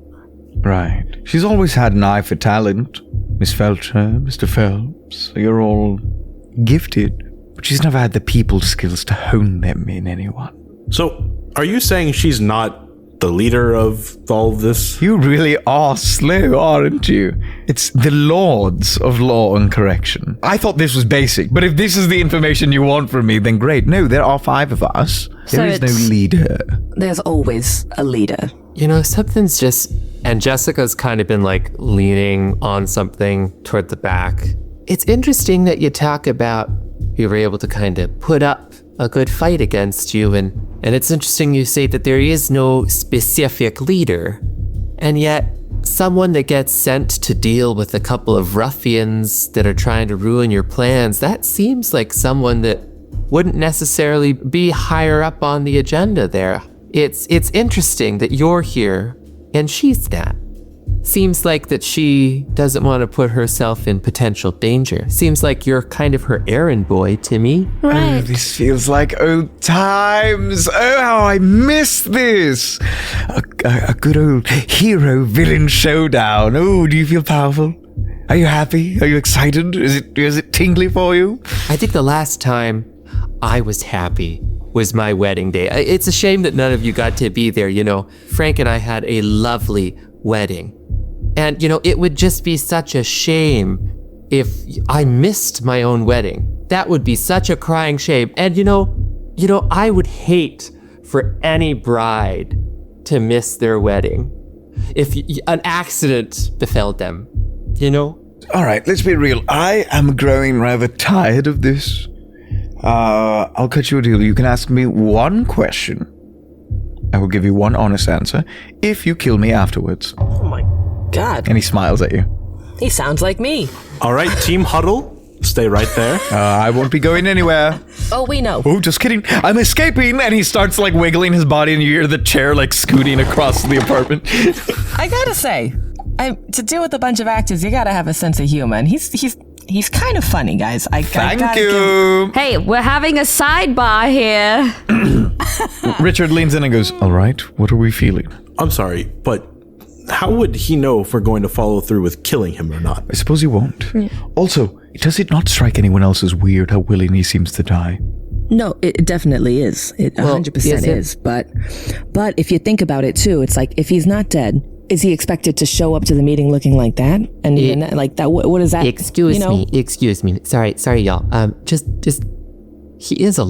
Speaker 3: Right. She's always had an eye for talent. Miss Feltcher, Mr. Phelps, you're all gifted, but she's never had the people skills to hone them in anyone.
Speaker 7: So, are you saying she's not the leader of all of this?
Speaker 3: You really are slow, aren't you? It's the Lords of Law and Correction. I thought this was basic, but if this is the information you want from me, then great. No, there are 5 of us. There is no leader.
Speaker 8: There's always a leader.
Speaker 4: You know, something's just... And Jessica's kind of been leaning on something toward the back. It's interesting that you talk about you were able to kind of put up a good fight against you, and it's interesting you say that there is no specific leader, and yet someone that gets sent to deal with a couple of ruffians that are trying to ruin your plans, that seems like someone that wouldn't necessarily be higher up on the agenda there. It's interesting that you're here and she's not. Seems like that she doesn't want to put herself in potential danger. Seems like you're kind of her errand boy to me.
Speaker 5: Right.
Speaker 3: Oh, this feels like old times. Oh, how I miss this. A good old hero-villain showdown. Oh, do you feel powerful? Are you happy? Are you excited? Is it tingly for you?
Speaker 4: I think the last time I was happy was my wedding day. It's a shame that none of you got to be there. You know, Frank and I had a lovely wedding. And, you know, it would just be such a shame if I missed my own wedding. That would be such a crying shame. And you know, I would hate for any bride to miss their wedding if an accident befell them, you know?
Speaker 3: All right, let's be real. I am growing rather tired of this. I'll cut you a deal. You can ask me one question. I will give you one honest answer if you kill me afterwards.
Speaker 8: Oh my God.
Speaker 3: And he smiles at you.
Speaker 8: He sounds like me.
Speaker 7: All right, team huddle. Stay right there.
Speaker 3: I won't be going anywhere.
Speaker 8: Oh, we know.
Speaker 3: Oh, just kidding. I'm escaping. And he starts like wiggling his body and you hear the chair like scooting across the apartment.
Speaker 8: I gotta say, to deal with a bunch of actors, you gotta have a sense of humor. And he's kind of funny, guys.
Speaker 3: Thank you.
Speaker 5: Hey, we're having a sidebar here.
Speaker 3: Richard leans in and goes, all right, what are we feeling?
Speaker 7: I'm sorry, but how would he know if we're going to follow through with killing him or not?
Speaker 3: I suppose he won't. Yeah. Also, does it not strike anyone else as weird how willing he seems to die?
Speaker 10: No, it definitely is. It 100% is. But if you think about it too, it's like if he's not dead, is he expected to show up to the meeting looking like that? And even that, like that, what is that?
Speaker 4: Excuse me. Sorry, y'all. Just he is a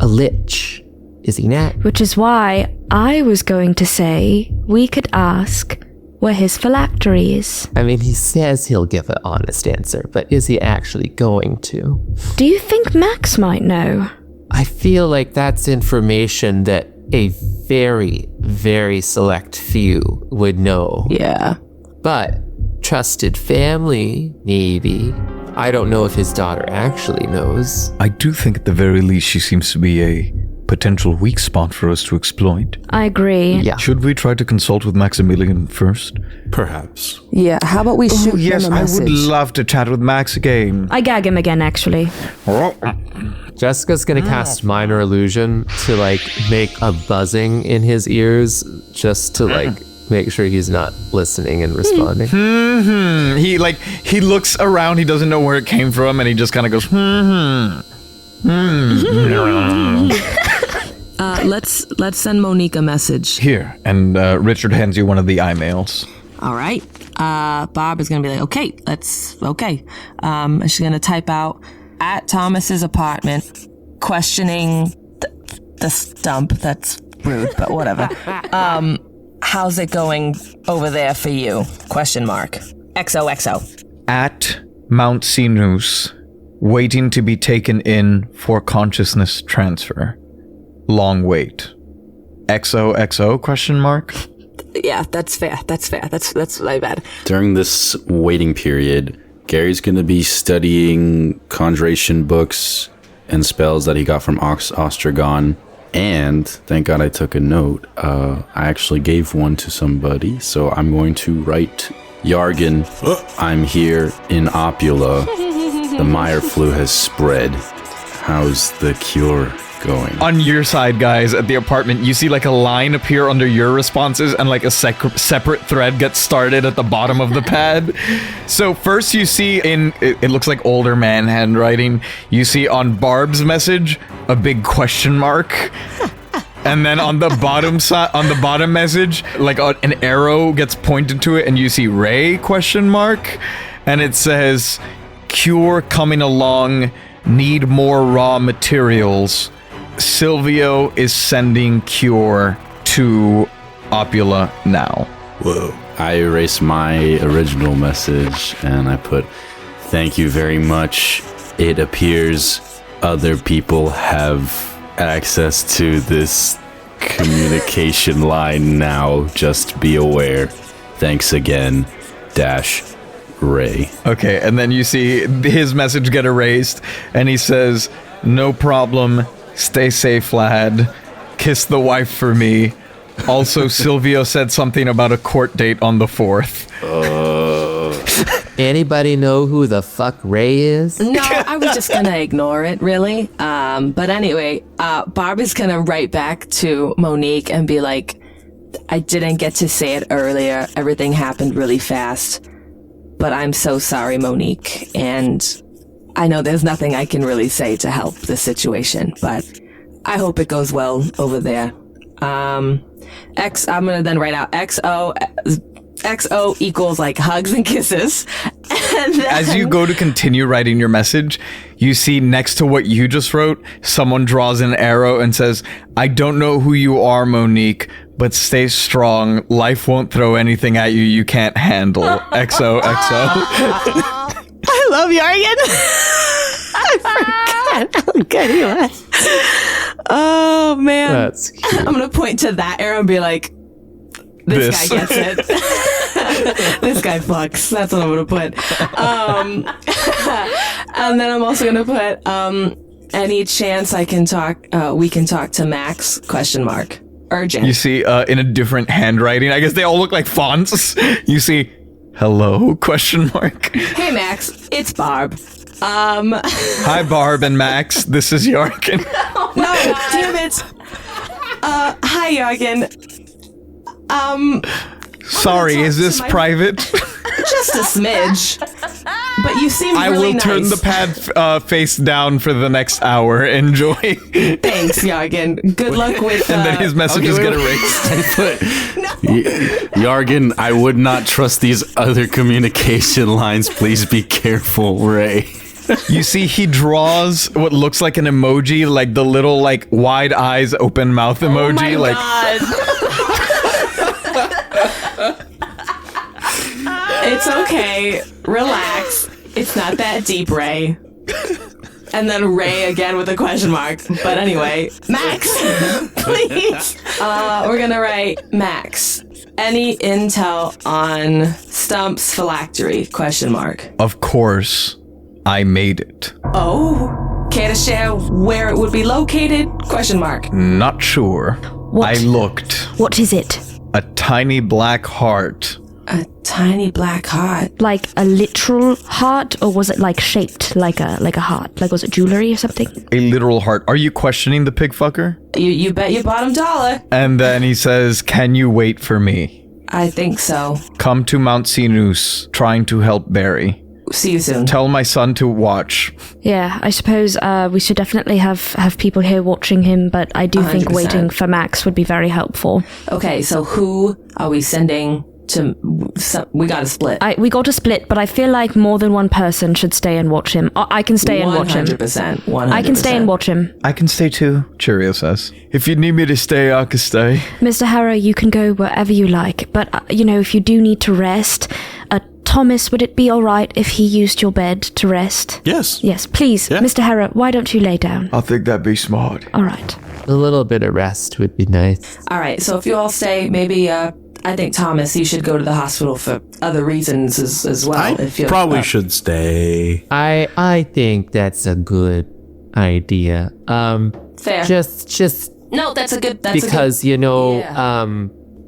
Speaker 4: lich, is he not?
Speaker 5: Which is why I was going to say we could ask where his phylacteries.
Speaker 4: I mean, he says he'll give an honest answer, but is he actually going to?
Speaker 5: Do you think Max might know?
Speaker 4: I feel like that's information that a very, very select few would know.
Speaker 8: Yeah.
Speaker 4: But trusted family, maybe. I don't know if his daughter actually knows.
Speaker 3: I do think at the very least she seems to be a potential weak spot for us to exploit.
Speaker 5: I agree.
Speaker 4: Yeah.
Speaker 3: Should we try to consult with Maximilian first?
Speaker 7: Perhaps.
Speaker 10: Yeah, how about we shoot
Speaker 3: yes,
Speaker 10: him a message?
Speaker 3: I would love to chat with Max again.
Speaker 5: I gag him again, actually.
Speaker 4: Jessica's gonna cast Minor Illusion to like make a buzzing in his ears just to like make sure he's not listening and responding.
Speaker 3: He looks around, he doesn't know where it came from, and he just kind of goes,
Speaker 10: Let's send Monique a message.
Speaker 3: Here, and Richard hands you one of the emails.
Speaker 8: All right. Barb is gonna be like, okay. She's gonna type out at Thomas's apartment, questioning the stump. That's rude, but whatever. How's it going over there for you? Question mark. XOXO.
Speaker 3: At Mount Sinus, waiting to be taken in for consciousness transfer. Long wait. XOXO question mark?
Speaker 8: Yeah, that's fair. That's my bad.
Speaker 6: During this waiting period, Gary's going to be studying conjuration books and spells that he got from Ostragon. And thank God I took a note. I actually gave one to somebody, so I'm going to write Yargan. I'm here in Opula. The Meyer flu has spread. How's the cure going?
Speaker 3: On your side, guys, at the apartment, you see like a line appear under your responses and like a separate thread gets started at the bottom of the pad. So first you see it looks like older man handwriting. You see on Barb's message a big question mark. And then on the bottom message, like an arrow gets pointed to it and you see Ray question mark. And it says, cure coming along, need more raw materials. Silvio is sending cure to Opula now.
Speaker 7: Whoa.
Speaker 6: I erased my original message and I put, thank you very much. It appears other people have access to this communication line now. Just be aware. Thanks again, Ray.
Speaker 3: Okay, and then you see his message get erased and he says, no problem. Stay safe, lad. Kiss the wife for me. Also, Silvio said something about a court date on the 4th.
Speaker 4: Anybody know who the fuck Ray is?
Speaker 8: No, I was just gonna ignore it, really. But anyway, Barb is gonna write back to Monique and be like, I didn't get to say it earlier. Everything happened really fast. But I'm so sorry, Monique. And I know there's nothing I can really say to help the situation, but I hope it goes well over there. I'm gonna then write out XO equals like hugs and kisses. And then,
Speaker 3: as you go to continue writing your message, you see next to what you just wrote, someone draws an arrow and says, I don't know who you are, Monique, but stay strong. Life won't throw anything at you you can't handle. XOXO.
Speaker 10: I love Yargan. I forgot how good he was. Oh, man.
Speaker 4: That's cute.
Speaker 8: I'm going to point to that arrow and be like, this guy gets it. This guy fucks. That's what I'm going to put. And then I'm also going to put, any chance we can talk to Max, ? Urgent.
Speaker 3: You see, in a different handwriting, I guess they all look like fonts. You see, hello, ?
Speaker 8: Hey, Max, it's Barb.
Speaker 3: Hi, Barb and Max. This is Yargan.
Speaker 8: No, damn it. Hi, Yargan.
Speaker 3: Sorry, is this private?
Speaker 8: Just a smidge. But you seem
Speaker 3: I
Speaker 8: really
Speaker 3: will
Speaker 8: nice.
Speaker 3: turn the pad face down for the next hour. Enjoy.
Speaker 8: Thanks, Yargan. Good luck with...
Speaker 3: And then his messages get erased.
Speaker 6: Yargan, I would not trust these other communication lines. Please be careful, Ray.
Speaker 3: You see, he draws what looks like an emoji, like the little, like, wide eyes, open mouth emoji.
Speaker 8: Oh my
Speaker 3: like,
Speaker 8: God. It's okay. Relax. It's not that deep, Ray. And then Ray again with a ? But anyway, Max, please. We're going to write Max. Any intel on Stump's phylactery? ?
Speaker 3: Of course, I made it.
Speaker 8: Oh, care to share where it would be located? ?
Speaker 3: Not sure.
Speaker 5: What?
Speaker 3: I looked.
Speaker 5: What is it?
Speaker 3: A tiny black heart.
Speaker 8: A tiny black heart.
Speaker 5: Like a literal heart, or was it like shaped like a heart? Like was it jewelry or something?
Speaker 3: A literal heart. Are you questioning the pig fucker?
Speaker 8: You bet your bottom dollar.
Speaker 3: And then he says, can you wait for me?
Speaker 8: I think so.
Speaker 3: Come to Mount Sinus, trying to help Barry.
Speaker 8: See you soon.
Speaker 3: Tell my son to watch.
Speaker 5: Yeah, I suppose we should definitely have people here watching him, but I do think
Speaker 8: 100%.
Speaker 5: waiting for Max would be very helpful.
Speaker 8: Okay, so who are we sending to... we gotta split.
Speaker 5: We got to split, but I feel like more than one person should stay and watch him. I can stay and watch him.
Speaker 8: 100%.
Speaker 5: I can stay and watch him.
Speaker 3: I can stay too, Cheerio says. If you need me to stay, I can stay.
Speaker 5: Mr. Herrera, you can go wherever you like, but, if you do need to rest... Thomas, would it be all right if he used your bed to rest?
Speaker 7: Yes.
Speaker 5: Yes, please.
Speaker 7: Yeah.
Speaker 5: Mr. Herrera, why don't you lay down?
Speaker 3: I think that'd be smart.
Speaker 5: All right.
Speaker 4: A little bit of rest would be nice.
Speaker 8: All right, so if you all stay, maybe... I think, Thomas, you should go to the hospital for other reasons as well.
Speaker 7: I probably should stay.
Speaker 4: I think that's a good idea.
Speaker 8: Fair.
Speaker 4: Just
Speaker 8: No, that's a good...
Speaker 4: because,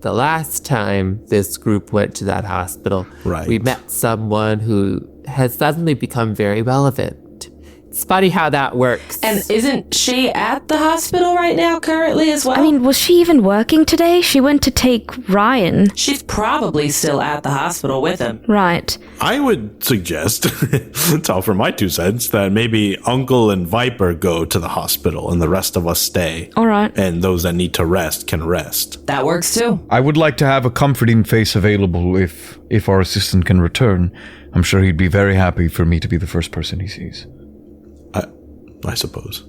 Speaker 4: the last time this group went to that hospital,
Speaker 7: Right.
Speaker 4: we met someone who has suddenly become very relevant. It's funny how that works.
Speaker 8: And isn't she at the hospital right now currently as well?
Speaker 5: I mean, was she even working today? She went to take Ryan.
Speaker 8: She's probably still at the hospital with him.
Speaker 5: Right.
Speaker 7: I would suggest, to offer my 2 cents, that maybe Uncle and Viper go to the hospital and the rest of us stay.
Speaker 5: All right.
Speaker 7: And those that need to rest can rest.
Speaker 8: That works too.
Speaker 3: I would like to have a comforting face available if our assistant can return. I'm sure he'd be very happy for me to be the first person he sees.
Speaker 7: I suppose.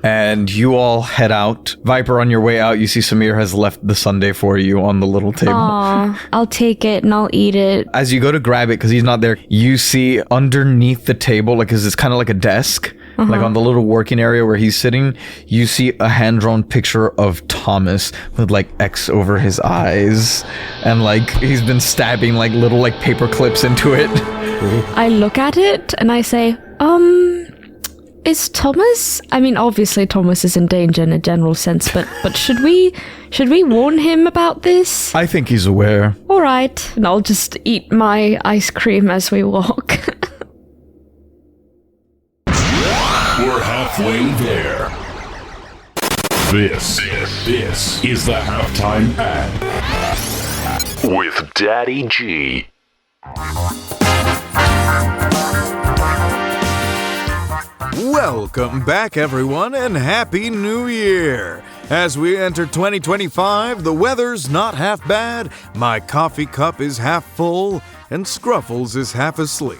Speaker 3: And you all head out. Viper, on your way out, you see Samir has left the sundae for you on the little table.
Speaker 5: Aw, I'll take it and I'll eat it.
Speaker 3: As you go to grab it, because he's not there, you see underneath the table, because it's kind of like a desk, like on the little working area where he's sitting, you see a hand-drawn picture of Thomas with like X over his eyes, and like he's been stabbing like little like paper clips into it.
Speaker 5: I look at it and I say, is Thomas? I mean, obviously Thomas is in danger in a general sense, but should we warn him about this?
Speaker 3: I think he's aware.
Speaker 5: All right, and I'll just eat my ice cream as we walk.
Speaker 1: We're halfway there. This is the halftime ad with Daddy G.
Speaker 2: Welcome back, everyone, and Happy New Year! As we enter 2025, the weather's not half bad, my coffee cup is half full, and Scruffles is half asleep.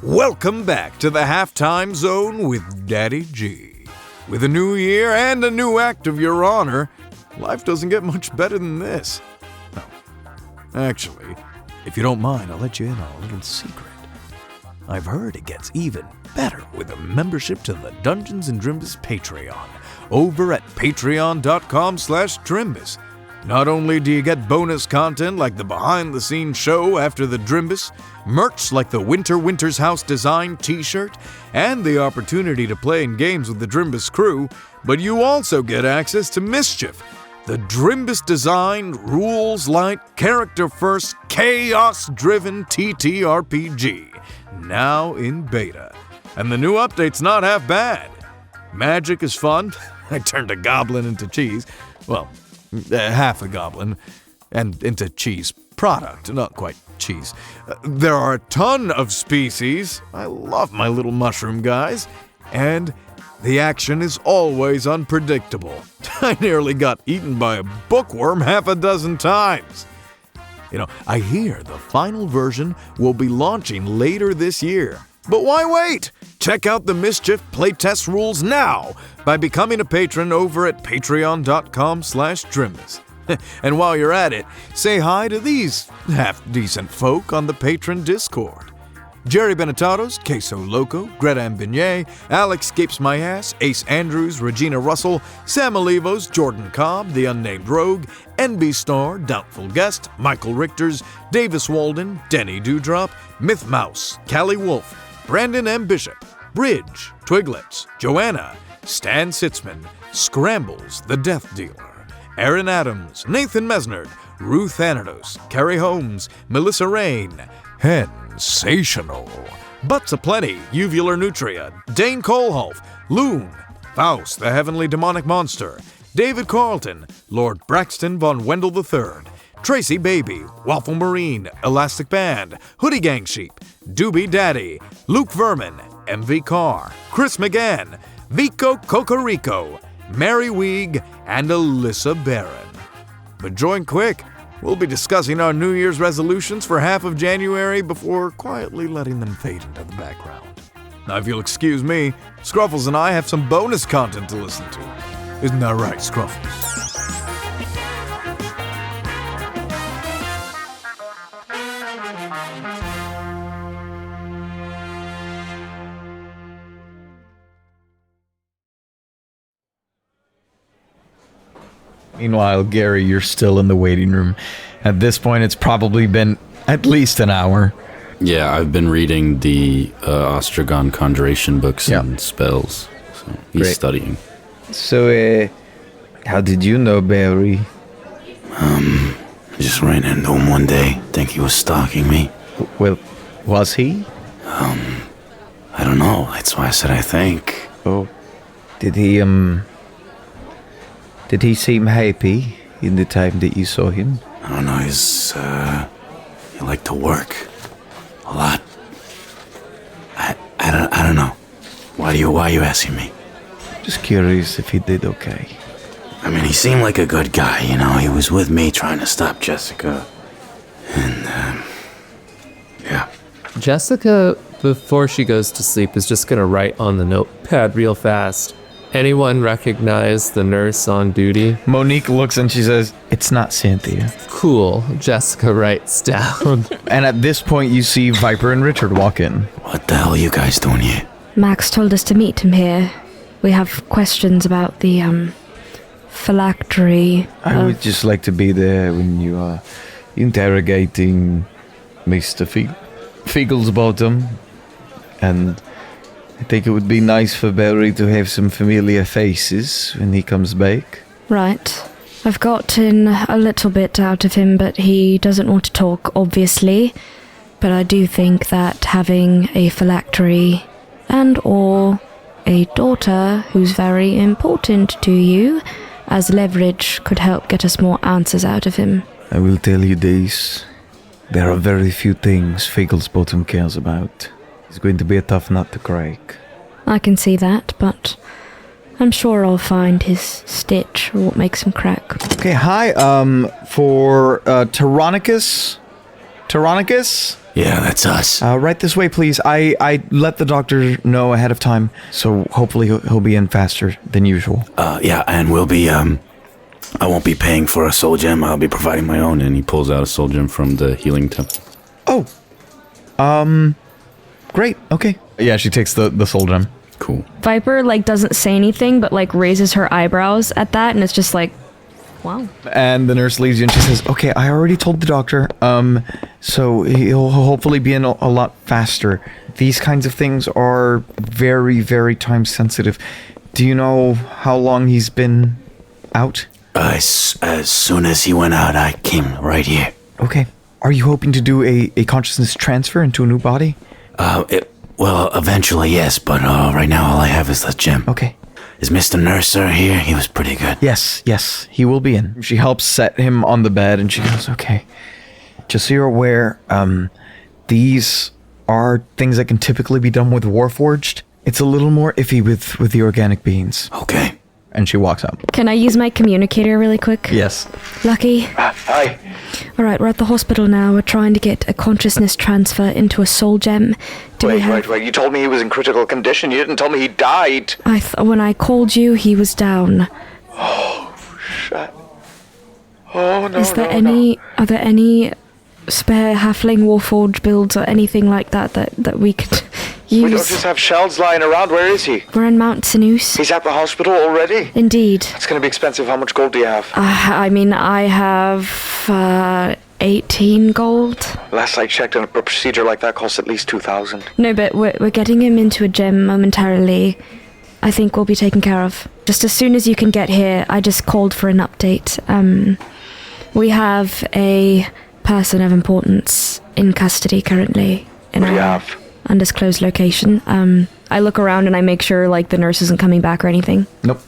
Speaker 2: Welcome back to the Halftime Zone with Daddy G. With a new year and a new act of your honor, life doesn't get much better than this. No. Actually, if you don't mind, I'll let you in on a little secret. I've heard it gets even better with a membership to the Dungeons & Drimbus Patreon over at patreon.com/Drimbus. Not only do you get bonus content like the behind-the-scenes show after the Drimbus, merch like the Winter's House Design t-shirt, and the opportunity to play in games with the Drimbus crew, but you also get access to Mischief, the Drimbus-designed, rules-light, character-first, chaos-driven TTRPG, now in beta. And the new update's not half bad. Magic is fun. I turned a goblin into cheese. Well, half a goblin, and into cheese product, not quite cheese. There are a ton of species. I love my little mushroom guys. And the action is always unpredictable. I nearly got eaten by a bookworm half a dozen times. You know, I hear the final version will be launching later this year. But why wait? Check out the Mischief playtest rules now by becoming a patron over at patreon.com/Drimbus. And while you're at it, say hi to these half-decent folk on the patron Discord. Jerry Benetatos, Queso Loco, Greta and Beignet, Alex Scapes My Ass, Ace Andrews, Regina Russell, Sam Olivos, Jordan Cobb, The Unnamed Rogue, NB Star, Doubtful Guest, Michael Richters, Davis Walden, Denny Dewdrop, Myth Mouse, Callie Wolf, Brandon M. Bishop, Bridge, Twiglets, Joanna, Stan Sitzman, Scrambles, The Death Dealer, Aaron Adams, Nathan Mesnard, Ruth Thanatos, Carrie Holmes, Melissa Rain, Sensational, Butts Aplenty, Uvular Nutria, Dane Kohlhoff, Loon, Faust, the Heavenly Demonic Monster, David Carlton, Lord Braxton von Wendell III, Tracy Baby, Waffle Marine, Elastic Band, Hoodie Gang Sheep, Doobie Daddy, Luke Vermin, MV Carr, Chris McGann, Vico Cocorico, Mary Weeg, and Alyssa Barron. But join quick. We'll be discussing our New Year's resolutions for half of January before quietly letting them fade into the background. Now, if you'll excuse me, Scruffles and I have some bonus content to listen to. Isn't that right, Scruffles?
Speaker 3: Meanwhile, Gary, you're still in the waiting room. At this point, it's probably been at least an hour.
Speaker 6: Yeah, I've been reading the Ostragon conjuration books and spells. So he's studying.
Speaker 3: So, how did you know Barry?
Speaker 9: Just ran into him one day. Think he was stalking me.
Speaker 3: Well, was he?
Speaker 9: I don't know. That's why I said I think.
Speaker 3: Oh, did he seem happy in the time that you saw him?
Speaker 9: I don't know. He liked to work a lot. I don't know. Why are you asking me?
Speaker 3: Just curious if he did okay.
Speaker 9: I mean, he seemed like a good guy, you know. He was with me trying to stop Jessica. And, yeah.
Speaker 4: Jessica, before she goes to sleep, is just going to write on the notepad real fast. Anyone recognize the nurse on duty?
Speaker 3: Monique looks and she says, "It's not Cynthia."
Speaker 4: Cool. Jessica writes down.
Speaker 3: And at this point, you see Viper and Richard walk in.
Speaker 9: What the hell are you guys doing here?
Speaker 5: Max told us to meet him here. We have questions about the, phylactery.
Speaker 3: I would just like to be there when you are interrogating Mr. Figglesbottom. And I think it would be nice for Barry to have some familiar faces when he comes back.
Speaker 5: Right. I've gotten a little bit out of him, but he doesn't want to talk, obviously. But I do think that having a phylactery and/or a daughter who's very important to you as leverage could help get us more answers out of him.
Speaker 3: I will tell you this. There are very few things Figglesbottom cares about. It's going to be a tough nut to crack.
Speaker 5: I can see that, but I'm sure I'll find his stitch or what makes him crack.
Speaker 3: Okay, hi, for Tyrannicus Tyrannicus?
Speaker 9: Yeah, that's us.
Speaker 3: Right this way, please. I let the doctor know ahead of time, so hopefully he'll be in faster than usual.
Speaker 9: Yeah, and we'll be, I won't be paying for a soul gem. I'll be providing my own.
Speaker 6: And he pulls out a soul gem from the healing temple.
Speaker 3: Oh. Great. Okay. Yeah, she takes the soul gem.
Speaker 6: Cool.
Speaker 5: Viper, doesn't say anything, but, raises her eyebrows at that, and it's just wow.
Speaker 3: And the nurse leaves you and she says, okay, I already told the doctor, so he'll hopefully be in a lot faster. These kinds of things are very, very time sensitive. Do you know how long he's been out?
Speaker 9: As soon as he went out, I came right here.
Speaker 3: Okay. Are you hoping to do a consciousness transfer into a new body?
Speaker 9: Well, eventually, yes, but right now all I have is the gem.
Speaker 3: Okay.
Speaker 9: Is Mr. Nurser here? He was pretty good.
Speaker 3: Yes, he will be in. She helps set him on the bed and she goes, okay, just so you're aware, these are things that can typically be done with Warforged. It's a little more iffy with the organic beings.
Speaker 9: Okay.
Speaker 3: And she walks out.
Speaker 5: Can I use my communicator really quick?
Speaker 3: Yes.
Speaker 5: Lucky.
Speaker 3: Hi.
Speaker 5: All right, we're at the hospital now. We're trying to get a consciousness transfer into a soul gem.
Speaker 3: Wait. You told me he was in critical condition. You didn't tell me he died.
Speaker 5: When I called you, he was down.
Speaker 3: Oh, shit. Oh, no,
Speaker 5: Are there any spare halfling warforged builds or anything like that we could use?
Speaker 3: We don't just have shells lying around. Where is he?
Speaker 5: We're in Mount Sinus.
Speaker 3: He's at the hospital already?
Speaker 5: Indeed.
Speaker 3: That's going to be expensive. How much gold do you have?
Speaker 5: I have 18 gold.
Speaker 3: Last I checked, a procedure like that costs at least 2,000.
Speaker 5: No, but we're getting him into a gem momentarily. I think we'll be taken care of. Just as soon as you can get here, I just called for an update. We have a person of importance in custody currently in our undisclosed location. I look around and I make sure the nurse isn't coming back or anything.
Speaker 3: Nope.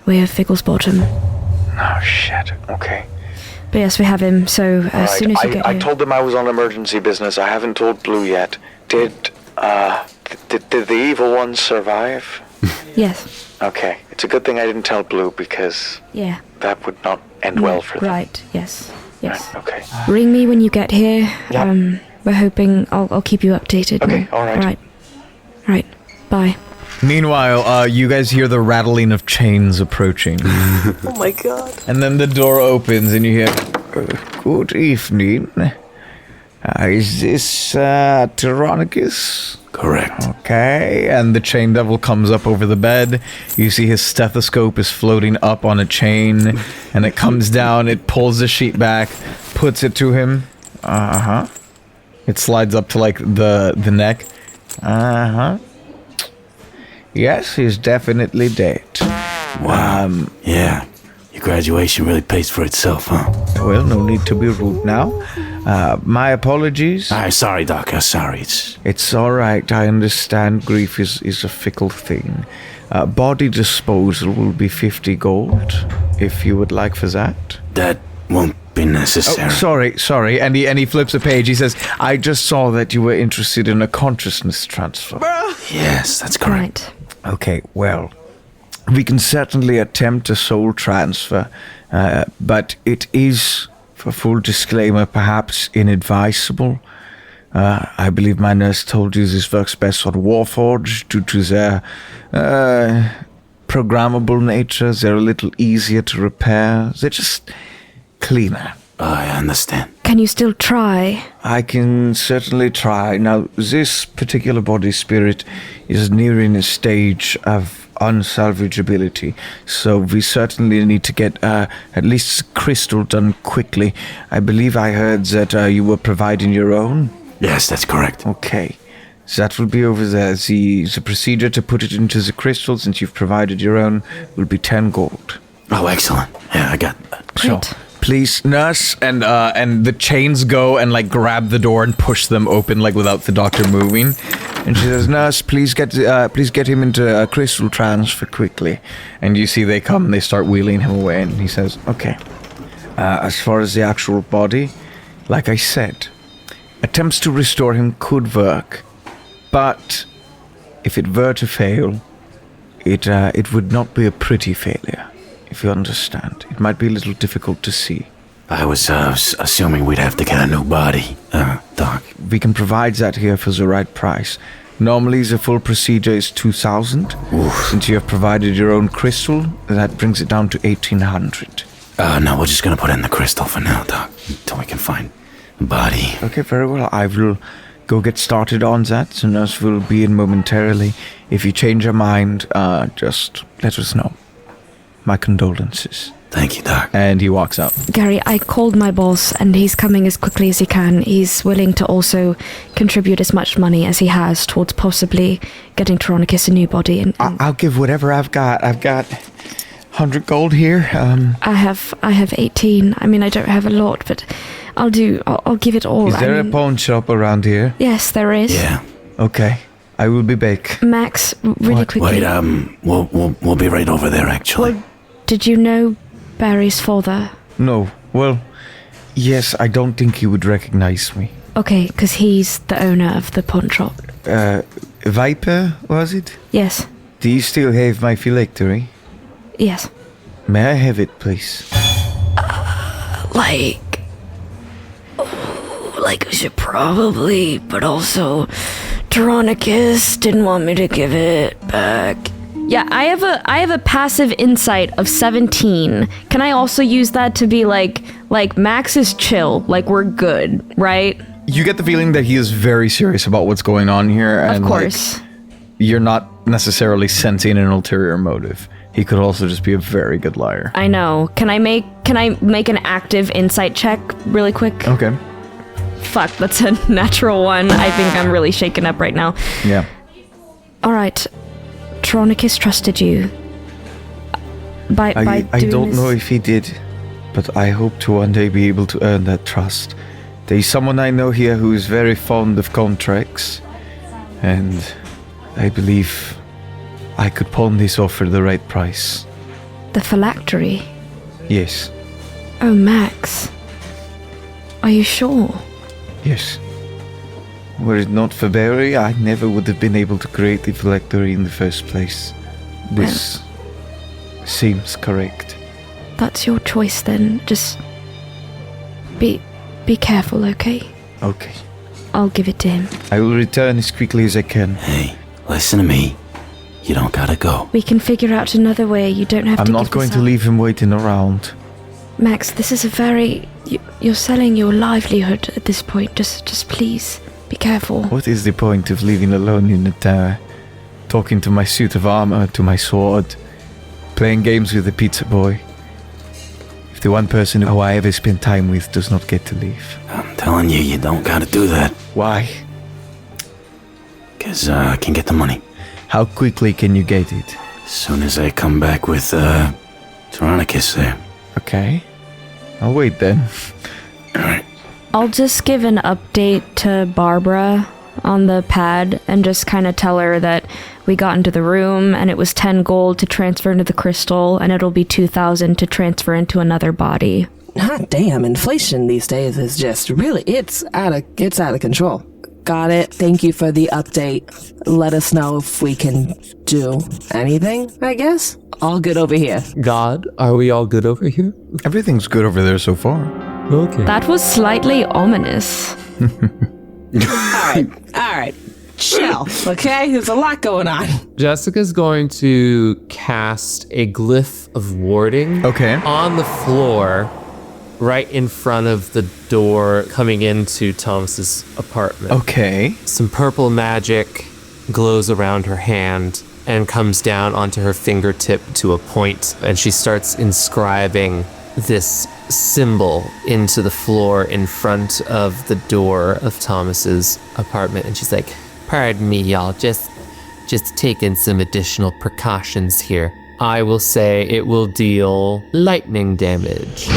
Speaker 5: We have Figglesbottom.
Speaker 3: Oh shit. Okay.
Speaker 5: But yes, we have him. So as soon as you get here.
Speaker 3: I told them I was on emergency business. I haven't told Blue yet. Did the evil ones survive?
Speaker 5: Yes.
Speaker 3: Okay. It's a good thing I didn't tell Blue because that would not end well for them.
Speaker 5: Right. Yes.
Speaker 3: Right, okay.
Speaker 5: Ring me when you get here.
Speaker 3: Yep.
Speaker 5: We're hoping I'll keep you updated.
Speaker 3: Okay, all right.
Speaker 5: All right. Bye.
Speaker 3: Meanwhile, you guys hear the rattling of chains approaching.
Speaker 10: Oh my god.
Speaker 3: And then the door opens and you hear, good evening. Is this Tyrannicus?
Speaker 9: Correct.
Speaker 3: Okay, and the chain devil comes up over the bed. You see his stethoscope is floating up on a chain, and it comes down, it pulls the sheet back, puts it to him. Uh-huh. It slides up to the neck. Uh-huh. Yes, he's definitely dead.
Speaker 9: Wow. Yeah. Your graduation really pays for itself, huh?
Speaker 3: Well, no need to be rude now. My apologies.
Speaker 9: Sorry, Doc. Sorry.
Speaker 3: It's all right. I understand grief is a fickle thing. Body disposal will be 50 gold, if you would like for that.
Speaker 9: That won't be necessary.
Speaker 3: Oh, sorry. And he flips a page. He says, I just saw that you were interested in a consciousness transfer.
Speaker 9: Yes, that's correct.
Speaker 5: Right.
Speaker 3: Okay, well, we can certainly attempt a soul transfer, but it is, for full disclaimer, perhaps inadvisable. I believe my nurse told you this works best on Warforged due to their programmable nature. They're a little easier to repair. They're just cleaner.
Speaker 9: I understand.
Speaker 5: Can you still try?
Speaker 3: I can certainly try. Now, this particular body spirit is nearing a stage of unsalvageability, so we certainly need to get at least crystal done quickly. I believe I heard that you were providing your own?
Speaker 9: Yes, that's correct.
Speaker 3: Okay. So that will be over there. The procedure to put it into the crystal, since you've provided your own, will be 10 gold.
Speaker 9: Oh, excellent. Yeah, I got that.
Speaker 5: Great.
Speaker 3: So, please, nurse, and the chains go and grab the door and push them open without the doctor moving. And she says, "Nurse, please get him into a crystal transfer quickly." And you see they come and they start wheeling him away. And he says, "Okay. As far as the actual body, like I said, attempts to restore him could work, but if it were to fail, it would not be a pretty failure. If you understand, it might be a little difficult to see."
Speaker 9: I was assuming we'd have to get a new body, Doc.
Speaker 3: We can provide that here for the right price. Normally, the full procedure is 2,000. Since you have provided your own crystal, that brings it down to 1,800.
Speaker 9: No, we're just gonna put in the crystal for now, Doc, until we can find a body.
Speaker 3: Okay, very well. I will go get started on that. The nurse will be in momentarily. If you change your mind, just let us know. My condolences.
Speaker 9: Thank you, Doc.
Speaker 3: And he walks out.
Speaker 5: Gary, I called my boss, and he's coming as quickly as he can. He's willing to also contribute as much money as he has towards possibly getting Tyrannicus a new body. And
Speaker 3: I'll give whatever I've got. I've got 100 gold here.
Speaker 5: I have 18. I mean, I don't have a lot, but I'll give it all.
Speaker 3: Is there a pawn shop around here?
Speaker 5: Yes, there is.
Speaker 9: Yeah.
Speaker 3: Okay. I will be back.
Speaker 5: Max, really quickly.
Speaker 9: Wait, we'll be right over there, actually.
Speaker 5: Well, did you know Barry's father?
Speaker 3: No. Well, yes, I don't think he would recognize me.
Speaker 5: Okay, because he's the owner of the pawn shop.
Speaker 3: Viper, was it?
Speaker 5: Yes.
Speaker 3: Do you still have my phylactery?
Speaker 5: Yes.
Speaker 3: May I have it, please?
Speaker 5: Like I should probably, but also Tyrannicus didn't want me to give it back. Yeah, I have a passive insight of 17. Can I also use that to be like Max is chill, like we're good, right?
Speaker 3: You get the feeling that he is very serious about what's going on here, and
Speaker 5: of course,
Speaker 3: you're not necessarily sensing an ulterior motive. He could also just be a very good liar.
Speaker 5: I know. Can I make an active insight check really quick?
Speaker 3: Okay.
Speaker 5: Fuck, that's a natural one. I think I'm really shaken up right now.
Speaker 3: Yeah.
Speaker 5: All right. Tyrannicus trusted you. By
Speaker 3: I don't know if he did, but I hope to one day be able to earn that trust. There's someone I know here who is very fond of contracts, and I believe I could pawn this off for the right price.
Speaker 5: The phylactery?
Speaker 3: Yes.
Speaker 5: Oh, Max. Are you sure?
Speaker 3: Yes. Were it not for Barry, I never would have been able to create the phylactery in the first place. This seems correct.
Speaker 5: That's your choice then. Just be careful, okay?
Speaker 3: Okay.
Speaker 5: I'll give it to him.
Speaker 3: I will return as quickly as I can.
Speaker 9: Hey, listen to me. You don't gotta go.
Speaker 5: We can figure out another way. You don't have to.
Speaker 3: I'm not going to leave him waiting around.
Speaker 5: Max, this is a very... You're selling your livelihood at this point. Just please, be careful.
Speaker 3: What is the point of living alone in the tower? Talking to my suit of armor, to my sword, playing games with the pizza boy. If the one person who I ever spent time with does not get to leave.
Speaker 9: I'm telling you, you don't gotta do that.
Speaker 3: Why?
Speaker 9: Because I can get the money.
Speaker 3: How quickly can you get it?
Speaker 9: As soon as I come back with Tyrannicus there.
Speaker 3: Okay. I'll wait then.
Speaker 9: Alright.
Speaker 5: I'll just give an update to Barbara on the pad and just kind of tell her that we got into the room and it was 10 gold to transfer into the crystal and it'll be 2,000 to transfer into another body.
Speaker 10: Hot damn, inflation these days is just really, it's out of control. Got it. Thank you for the update. Let us know if we can do anything, I guess. All good over here.
Speaker 4: God, are we all good over here?
Speaker 3: Everything's good over there so far.
Speaker 4: Okay.
Speaker 5: That was slightly ominous.
Speaker 10: All right. Chill, okay? There's a lot going on.
Speaker 4: Jessica's going to cast a glyph of warding on the floor right in front of the door coming into Thomas's apartment.
Speaker 3: Okay.
Speaker 4: Some purple magic glows around her hand and comes down onto her fingertip to a point, and she starts inscribing this symbol into the floor in front of the door of Thomas's apartment. And she's like, pardon me, y'all, just taking some additional precautions here. I will say it will deal lightning damage.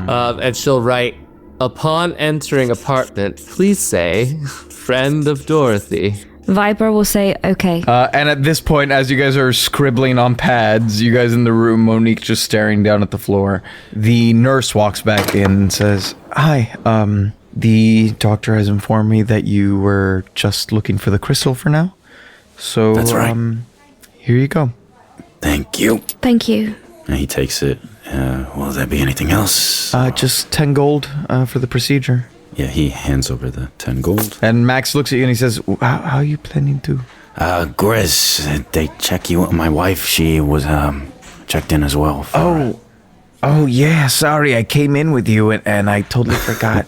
Speaker 4: And she'll write, upon entering apartment, please say, friend of Dorothy.
Speaker 5: Viper will say, okay.
Speaker 3: And at this point, as you guys are scribbling on pads, you guys in the room, Monique just staring down at the floor, the nurse walks back in and says, hi, the doctor has informed me that you were just looking for the crystal for now. So,
Speaker 9: that's right.
Speaker 3: Here you go.
Speaker 9: Thank you.
Speaker 5: Thank you.
Speaker 9: And he takes it, Will there be anything else?
Speaker 3: Just 10 gold for the procedure.
Speaker 6: Yeah, he hands over the 10 gold.
Speaker 3: And Max looks at you and he says, how are you planning to?
Speaker 9: Grizz, they check you. My wife, she was checked in as well.
Speaker 3: Oh yeah, sorry, I came in with you and I totally forgot.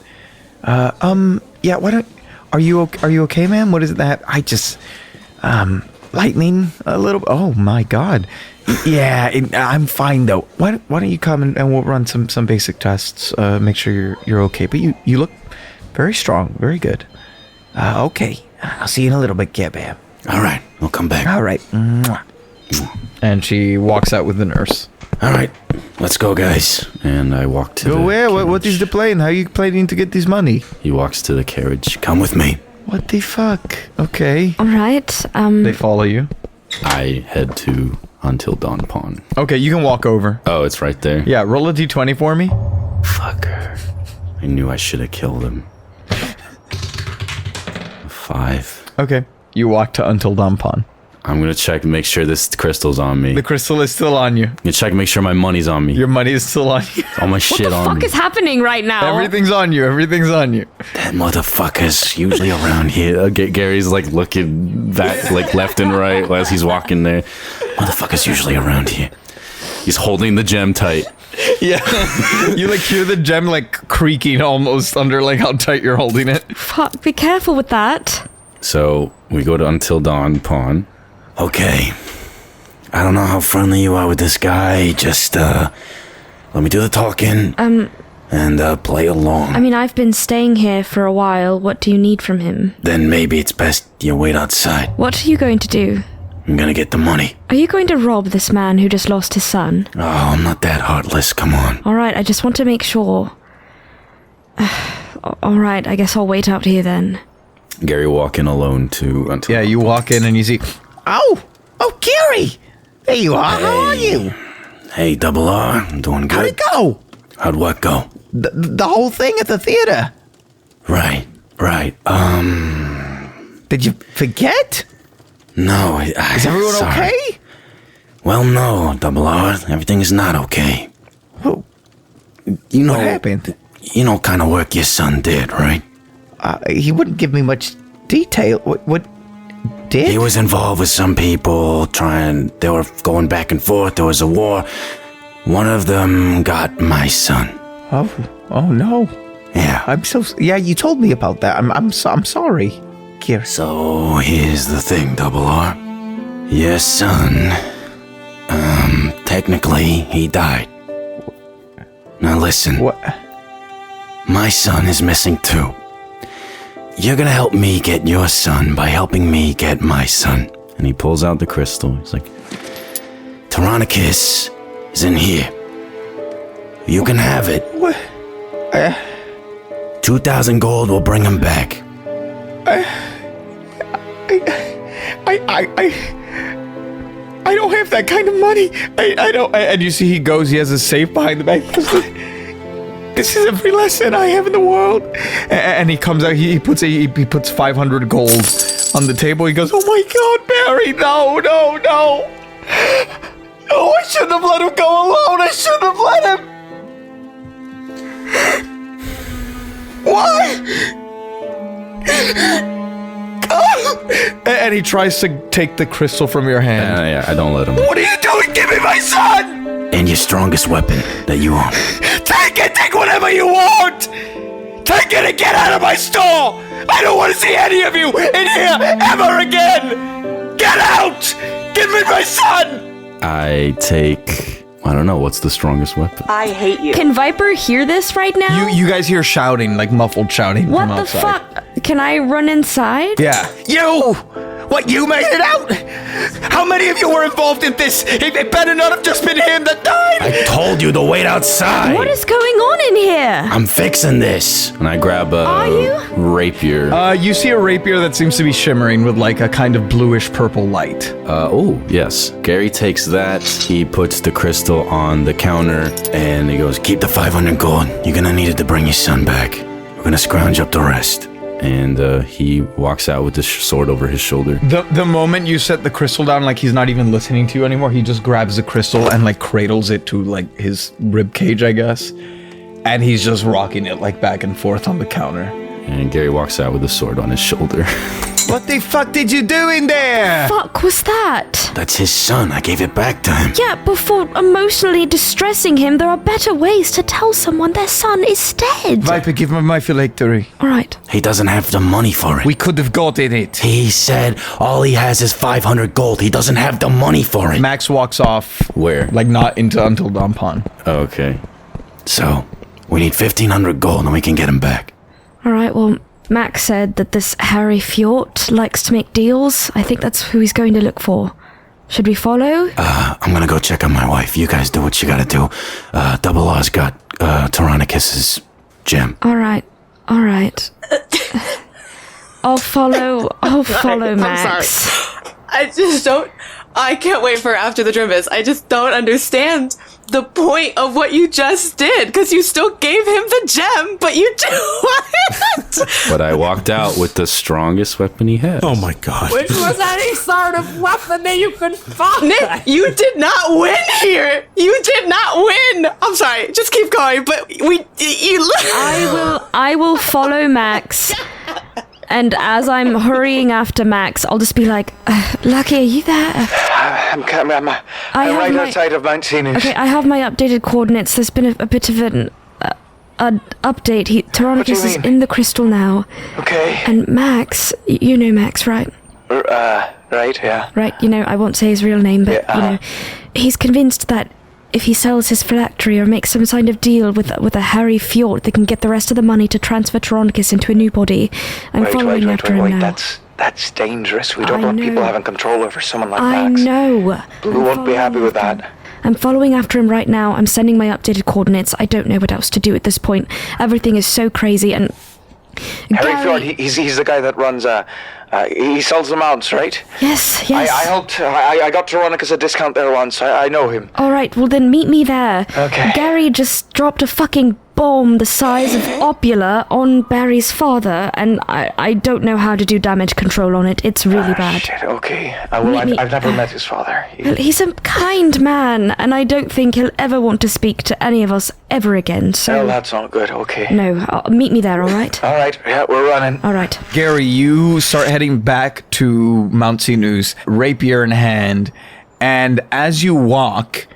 Speaker 3: Yeah, why don't, are you okay, ma'am? What is that? I just, lightning a little, oh my God. Yeah, I'm fine though. Why don't you come and we'll run some basic tests, make sure you're okay. But you look very strong, very good. Okay, I'll see you in a little bit, yeah, ma'am.
Speaker 9: All right, we'll come back.
Speaker 3: All right. And she walks out with the nurse.
Speaker 9: All right, let's go, guys.
Speaker 6: And I walk to
Speaker 3: Go where? What is the plan? How are you planning to get this money?
Speaker 6: He walks to the carriage.
Speaker 9: Come with me.
Speaker 3: What the fuck? Okay.
Speaker 5: All right.
Speaker 3: They follow you.
Speaker 6: I head to Until Dawn Pond.
Speaker 3: Okay, you can walk over.
Speaker 6: Oh, it's right there.
Speaker 3: Yeah, roll a d20 for me.
Speaker 6: Fucker. I knew I should have killed him. 5.
Speaker 3: Okay. You walk to Until Dawn Pond.
Speaker 6: I'm gonna check and make sure this crystal's on me.
Speaker 3: The crystal is still on you.
Speaker 6: I'm gonna check and make sure my money's on me.
Speaker 3: Your money is still on you.
Speaker 6: All my shit on me.
Speaker 5: What the fuck is happening right now?
Speaker 3: Everything's on you. Everything's on you.
Speaker 9: That motherfucker's usually around here.
Speaker 6: Gary's like looking back, like left and right as he's walking there.
Speaker 9: Motherfucker's usually around here.
Speaker 6: He's holding the gem tight.
Speaker 3: Yeah. You like hear the gem like creaking almost under like how tight you're holding it.
Speaker 5: Fuck, be careful with that.
Speaker 6: So we go to Until Dawn Pond.
Speaker 9: Okay. I don't know how friendly you are with this guy. Just, let me do the talking. And play along.
Speaker 5: I mean, I've been staying here for a while. What do you need from him?
Speaker 9: Then maybe it's best you wait outside.
Speaker 5: What are you going to do?
Speaker 9: I'm gonna get the money.
Speaker 5: Are you going to rob this man who just lost his son?
Speaker 9: Oh, I'm not that heartless. Come on.
Speaker 5: All right, I just want to make sure. All right, I guess I'll wait out here then.
Speaker 6: Gary walking alone to Until
Speaker 3: Yeah, you walk in and you see... Oh, Gary! There you are.
Speaker 9: Hey.
Speaker 3: How are you?
Speaker 9: Hey, Double R. I'm doing good.
Speaker 3: How'd it go?
Speaker 9: How'd what go?
Speaker 3: The whole thing at the theater.
Speaker 9: Right.
Speaker 3: Did you forget?
Speaker 9: No.
Speaker 3: Is everyone
Speaker 9: sorry.
Speaker 3: okay?
Speaker 9: Well, no, Double R. Everything is not okay.
Speaker 3: Oh,
Speaker 9: You know...
Speaker 3: what happened?
Speaker 9: You know kind of work your son did, right?
Speaker 3: He wouldn't give me much detail. What did?
Speaker 9: He was involved with some people they were going back and forth. There was a war. One of them got my son.
Speaker 3: Oh no.
Speaker 9: Yeah.
Speaker 3: Yeah, you told me about that. I'm sorry, Kira.
Speaker 9: So here's the thing, Double R. Your son, technically he died. Now listen.
Speaker 3: What?
Speaker 9: My son is missing too. You're gonna help me get your son by helping me get my son.
Speaker 6: And he pulls out the crystal. He's like,
Speaker 9: Tyrannicus is in here. You can have it.
Speaker 3: What?
Speaker 9: 2,000 gold will bring him back.
Speaker 3: I don't have that kind of money. I don't. And you see, he goes. He has a safe behind the back. He goes, this is every lesson I have in the world. And he comes out. He puts 500 gold on the table. He goes, oh my God, Barry, no. Oh, I shouldn't have let him go alone. I shouldn't have let him. Why? And he tries to take the crystal from your hand.
Speaker 6: yeah, I don't let him.
Speaker 3: What are you doing? Give me my son!
Speaker 9: And your strongest weapon that you own.
Speaker 3: Take it! Take whatever you want! Take it and get out of my store! I don't want to see any of you in here ever again! Get out! Give me my son!
Speaker 6: I take... I don't know. What's the strongest weapon?
Speaker 11: I hate you.
Speaker 5: Can Viper hear this right now?
Speaker 3: You guys hear shouting, like muffled shouting
Speaker 5: What
Speaker 3: from
Speaker 5: the
Speaker 3: outside.
Speaker 5: fuck? Can I run inside?
Speaker 3: Yeah. You! What, you made it out? How many of you were involved in this? It better not have just been him that died!
Speaker 9: I told you to wait outside.
Speaker 5: What is going on in here?
Speaker 9: I'm fixing this.
Speaker 6: And I grab a rapier.
Speaker 3: You see a rapier that seems to be shimmering with like a kind of bluish purple light.
Speaker 6: Oh, yes. Gary takes that. He puts the crystal on the counter and he goes,
Speaker 9: Keep the 500 gold. You're gonna need it to bring your son back. We're gonna scrounge up the rest.
Speaker 6: and he walks out with the sword over his shoulder.
Speaker 3: The moment you set the crystal down, like he's not even listening to you anymore, he just grabs the crystal and like cradles it to like his rib cage, I guess. And he's just rocking it like back and forth on the counter.
Speaker 6: And Gary walks out with the sword on his shoulder.
Speaker 3: What the fuck did you do in there?
Speaker 5: Fuck was that?
Speaker 9: That's his son. I gave it back to him.
Speaker 5: Yeah, before emotionally distressing him, there are better ways to tell someone their son is dead.
Speaker 3: Viper, give me my phylactery.
Speaker 5: All right.
Speaker 9: He doesn't have the money for it.
Speaker 3: We could have gotten it.
Speaker 9: He said all he has is 500 gold. He doesn't have the money for it.
Speaker 3: Max walks off.
Speaker 6: Where?
Speaker 3: Like not into Until Dawn Pond.
Speaker 6: Oh, okay.
Speaker 9: So, we need 1,500 gold and we can get him back.
Speaker 5: All right, well, Max said that this Harry Fjord likes to make deals. I think that's who he's going to look for. Should we follow?
Speaker 9: I'm gonna go check on my wife. You guys do what you gotta do. Double R's got Tyrannicus's gem.
Speaker 5: All right. I'll follow Max.
Speaker 8: I can't wait for after the Drimbus. I just don't understand the point of what you just did, because you still gave him the gem, but you do what?
Speaker 6: But I walked out with the strongest weapon he has.
Speaker 7: Oh my god.
Speaker 4: Which was any sort of weapon that you could find.
Speaker 8: Nick, you did not win here. You did not win. I'm sorry. Just keep going. But
Speaker 5: I will follow Max. And as I'm hurrying after Max, I'll just be like, Lucky, are you there?
Speaker 11: I'm right outside of Mount Sinus.
Speaker 5: Okay, I have my updated coordinates. There's been a bit of an update. Tyrannicus is in the crystal now.
Speaker 11: Okay.
Speaker 5: And Max, you know Max, right?
Speaker 11: Right, yeah.
Speaker 5: Right, I won't say his real name, but, he's convinced that if he sells his phylactery or makes some kind of deal with a Harry Fjord, they can get the rest of the money to transfer Tyrannicus into a new body. I'm following after him now.
Speaker 11: That's dangerous. We don't want people having control over someone like
Speaker 5: Max. I know.
Speaker 11: We won't be happy with that.
Speaker 5: I'm following after him right now. I'm sending my updated coordinates. I don't know what else to do at this point. Everything is so crazy and...
Speaker 11: Harry Fjord, he's the guy that runs, he sells the mounts, right?
Speaker 5: Yes.
Speaker 11: I got Tyrannicus a discount there once. I know him.
Speaker 5: Alright, well then meet me there.
Speaker 11: Okay.
Speaker 5: Gary just dropped a fucking bomb the size of Opula on Barry's father, and I don't know how to do damage control on it. It's really bad.
Speaker 11: Shit, okay. I've never met his father.
Speaker 5: He's a kind man, and I don't think he'll ever want to speak to any of us ever again, so...
Speaker 11: Well, that's not good, okay.
Speaker 5: No, meet me there, alright?
Speaker 11: Alright, yeah, we're running.
Speaker 5: Alright.
Speaker 3: Gary, you start heading back to Mount Sinus, rapier in hand, and as you walk...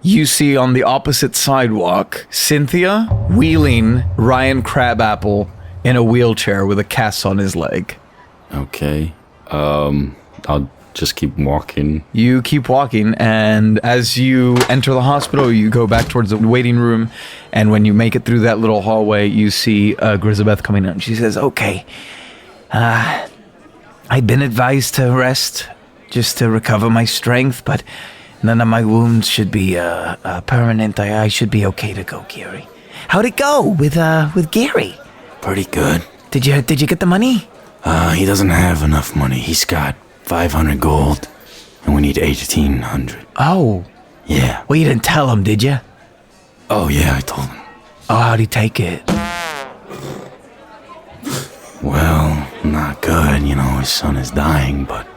Speaker 3: You see on the opposite sidewalk, Cynthia wheeling Ryan Crabapple in a wheelchair with a cast on his leg.
Speaker 6: Okay. I'll just keep walking.
Speaker 3: You keep walking, and as you enter the hospital, you go back towards the waiting room, and when you make it through that little hallway, you see Grisabeth coming in. She says, okay, I've been advised to rest just to recover my strength, but... None of my wounds should be permanent. I should be okay to go, Gary. How'd it go with Gary?
Speaker 9: Pretty good.
Speaker 3: Did you get the money?
Speaker 9: He doesn't have enough money. He's got 500 gold, and we need 1,800.
Speaker 3: Oh.
Speaker 9: Yeah.
Speaker 3: Well, you didn't tell him, did you?
Speaker 9: Oh, yeah, I told him.
Speaker 3: Oh, how'd he take it?
Speaker 9: Well, not good. His son is dying, but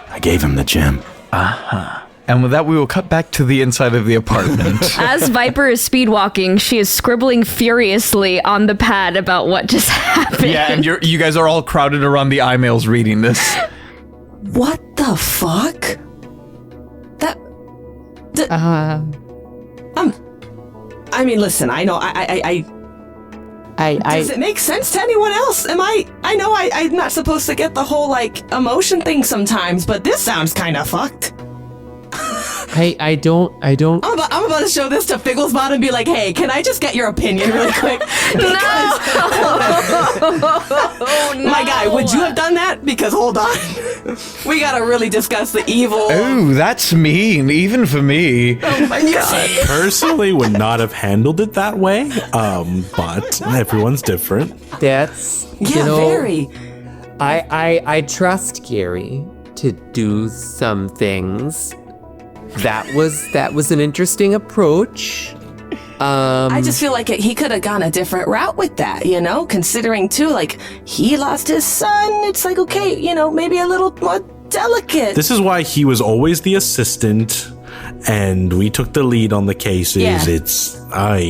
Speaker 9: I gave him the gem.
Speaker 3: Uh-huh. And with that, we will cut back to the inside of the apartment.
Speaker 5: As Viper is speedwalking, she is scribbling furiously on the pad about what just happened.
Speaker 3: Yeah, and you guys are all crowded around the emails reading this.
Speaker 8: What the fuck? I mean, listen, I know, does it make sense to anyone else? I know I'm not supposed to get the whole, emotion thing sometimes, but this sounds kind of fucked.
Speaker 4: I don't.
Speaker 8: I'm about to show this to Figglesbot and be like, hey, can I just get your opinion really quick?
Speaker 5: No!
Speaker 8: My guy, would you have done that? Because hold on. We gotta really discuss the evil.
Speaker 3: Ooh, that's mean, even for me.
Speaker 8: Oh my god.
Speaker 7: Personally would not have handled it that way, but everyone's different.
Speaker 4: That's,
Speaker 8: very.
Speaker 4: I trust Gary to do some things. That was an interesting approach.
Speaker 8: I just feel like he could have gone a different route with that, considering too, like, he lost his son. It's like, okay, maybe a little more delicate.
Speaker 7: This is why he was always the assistant, and we took the lead on the cases. Yeah.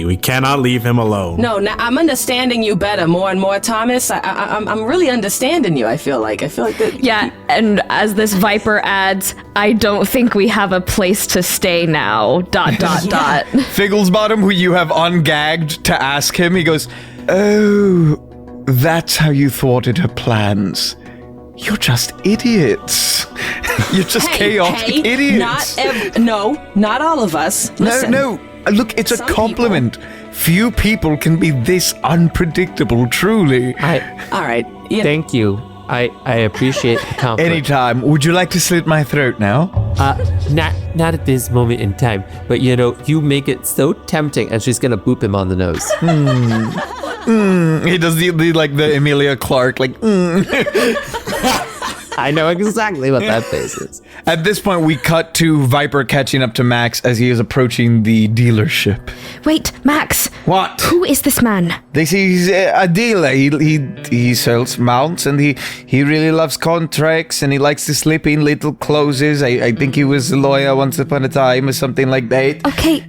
Speaker 7: We cannot leave him alone.
Speaker 8: No, now I'm understanding you better more and more, Thomas. I'm really understanding you. I feel like that.
Speaker 5: Yeah, and as this Viper adds, I don't think we have a place to stay now. ...
Speaker 3: Figglesbottom, who you have ungagged to ask him, he goes, "Oh, that's how you thwarted her plans. You're just idiots. You're just chaotic idiots."
Speaker 8: Not all of us. Listen,
Speaker 3: No. Look, it's a compliment. Few people can be this unpredictable, truly.
Speaker 8: All right.
Speaker 4: Thank you. I appreciate the compliment.
Speaker 3: Anytime. Would you like to slit my throat now?
Speaker 4: Not at this moment in time. But you make it so tempting, and she's gonna boop him on the nose.
Speaker 3: He does the Emilia Clarke, like.
Speaker 4: I know exactly what that face is.
Speaker 3: At this point, we cut to Viper catching up to Max as he is approaching the dealership.
Speaker 5: Wait, Max.
Speaker 3: What?
Speaker 5: Who is this man?
Speaker 3: He's a dealer. He sells mounts, and he really loves contracts, and he likes to slip in little clauses. I think he was a lawyer once upon a time or something like that.
Speaker 5: Okay.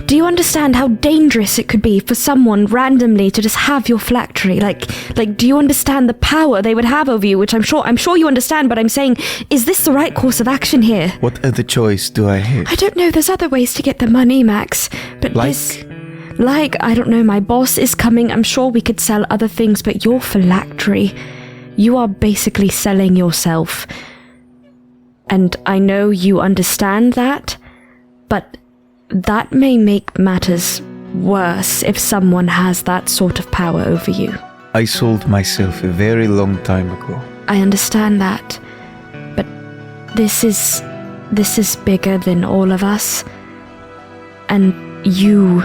Speaker 5: Do you understand how dangerous it could be for someone randomly to just have your phylactery? Like, do you understand the power they would have over you? Which I'm sure you understand, but I'm saying, is this the right course of action here?
Speaker 3: What other choice do I have?
Speaker 5: I don't know. There's other ways to get the money, Max. But I don't know. My boss is coming. I'm sure we could sell other things, but your phylactery, you are basically selling yourself. And I know you understand that, but that may make matters worse if someone has that sort of power over you.
Speaker 3: I sold myself a very long time ago.
Speaker 5: I understand that, but this is bigger than all of us, and you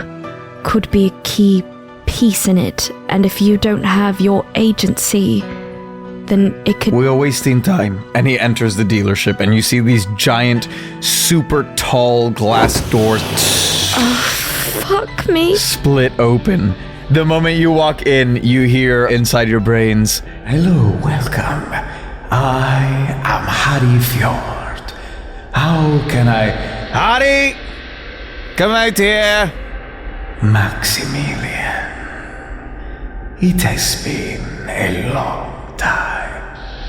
Speaker 5: could be a key piece in it, and if you don't have your agency, then it could...
Speaker 3: We are wasting time. And he enters the dealership, and you see these giant, super tall glass doors
Speaker 5: fuck me.
Speaker 3: split open. The moment you walk in, you hear inside your brains, "Hello, welcome. I am Harry Fjord. How can I... Harry! Come out here! Maximilian. It has been a long time.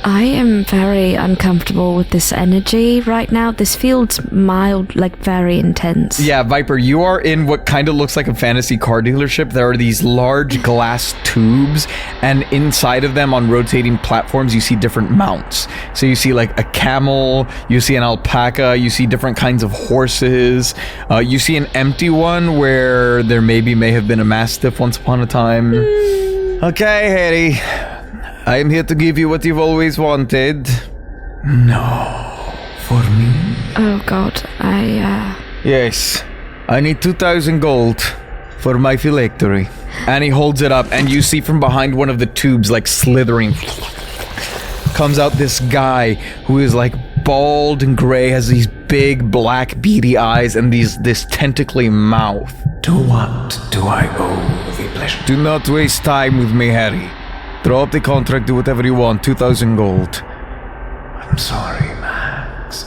Speaker 5: I am very uncomfortable with this energy right now. This feels mild, like very intense.
Speaker 3: Yeah, Viper, you are in what kind of looks like a fantasy car dealership. There are these large glass tubes, and inside of them on rotating platforms, you see different mounts. So you see like a camel, you see an alpaca, you see different kinds of horses. You see an empty one where there may have been a mastiff once upon a time. Okay, Harry. I am here to give you what you've always wanted. No. For me?
Speaker 5: Oh god,
Speaker 3: Yes. I need 2,000 gold for my phylactery. And he holds it up, and you see from behind one of the tubes, like slithering, comes out this guy who is like bald and gray, has these big black beady eyes and this tentacly mouth.
Speaker 9: To what do I owe the pleasure?
Speaker 3: Do not waste time with me, Harry. Throw up the contract, do whatever you want, 2,000 gold.
Speaker 9: I'm sorry, Max.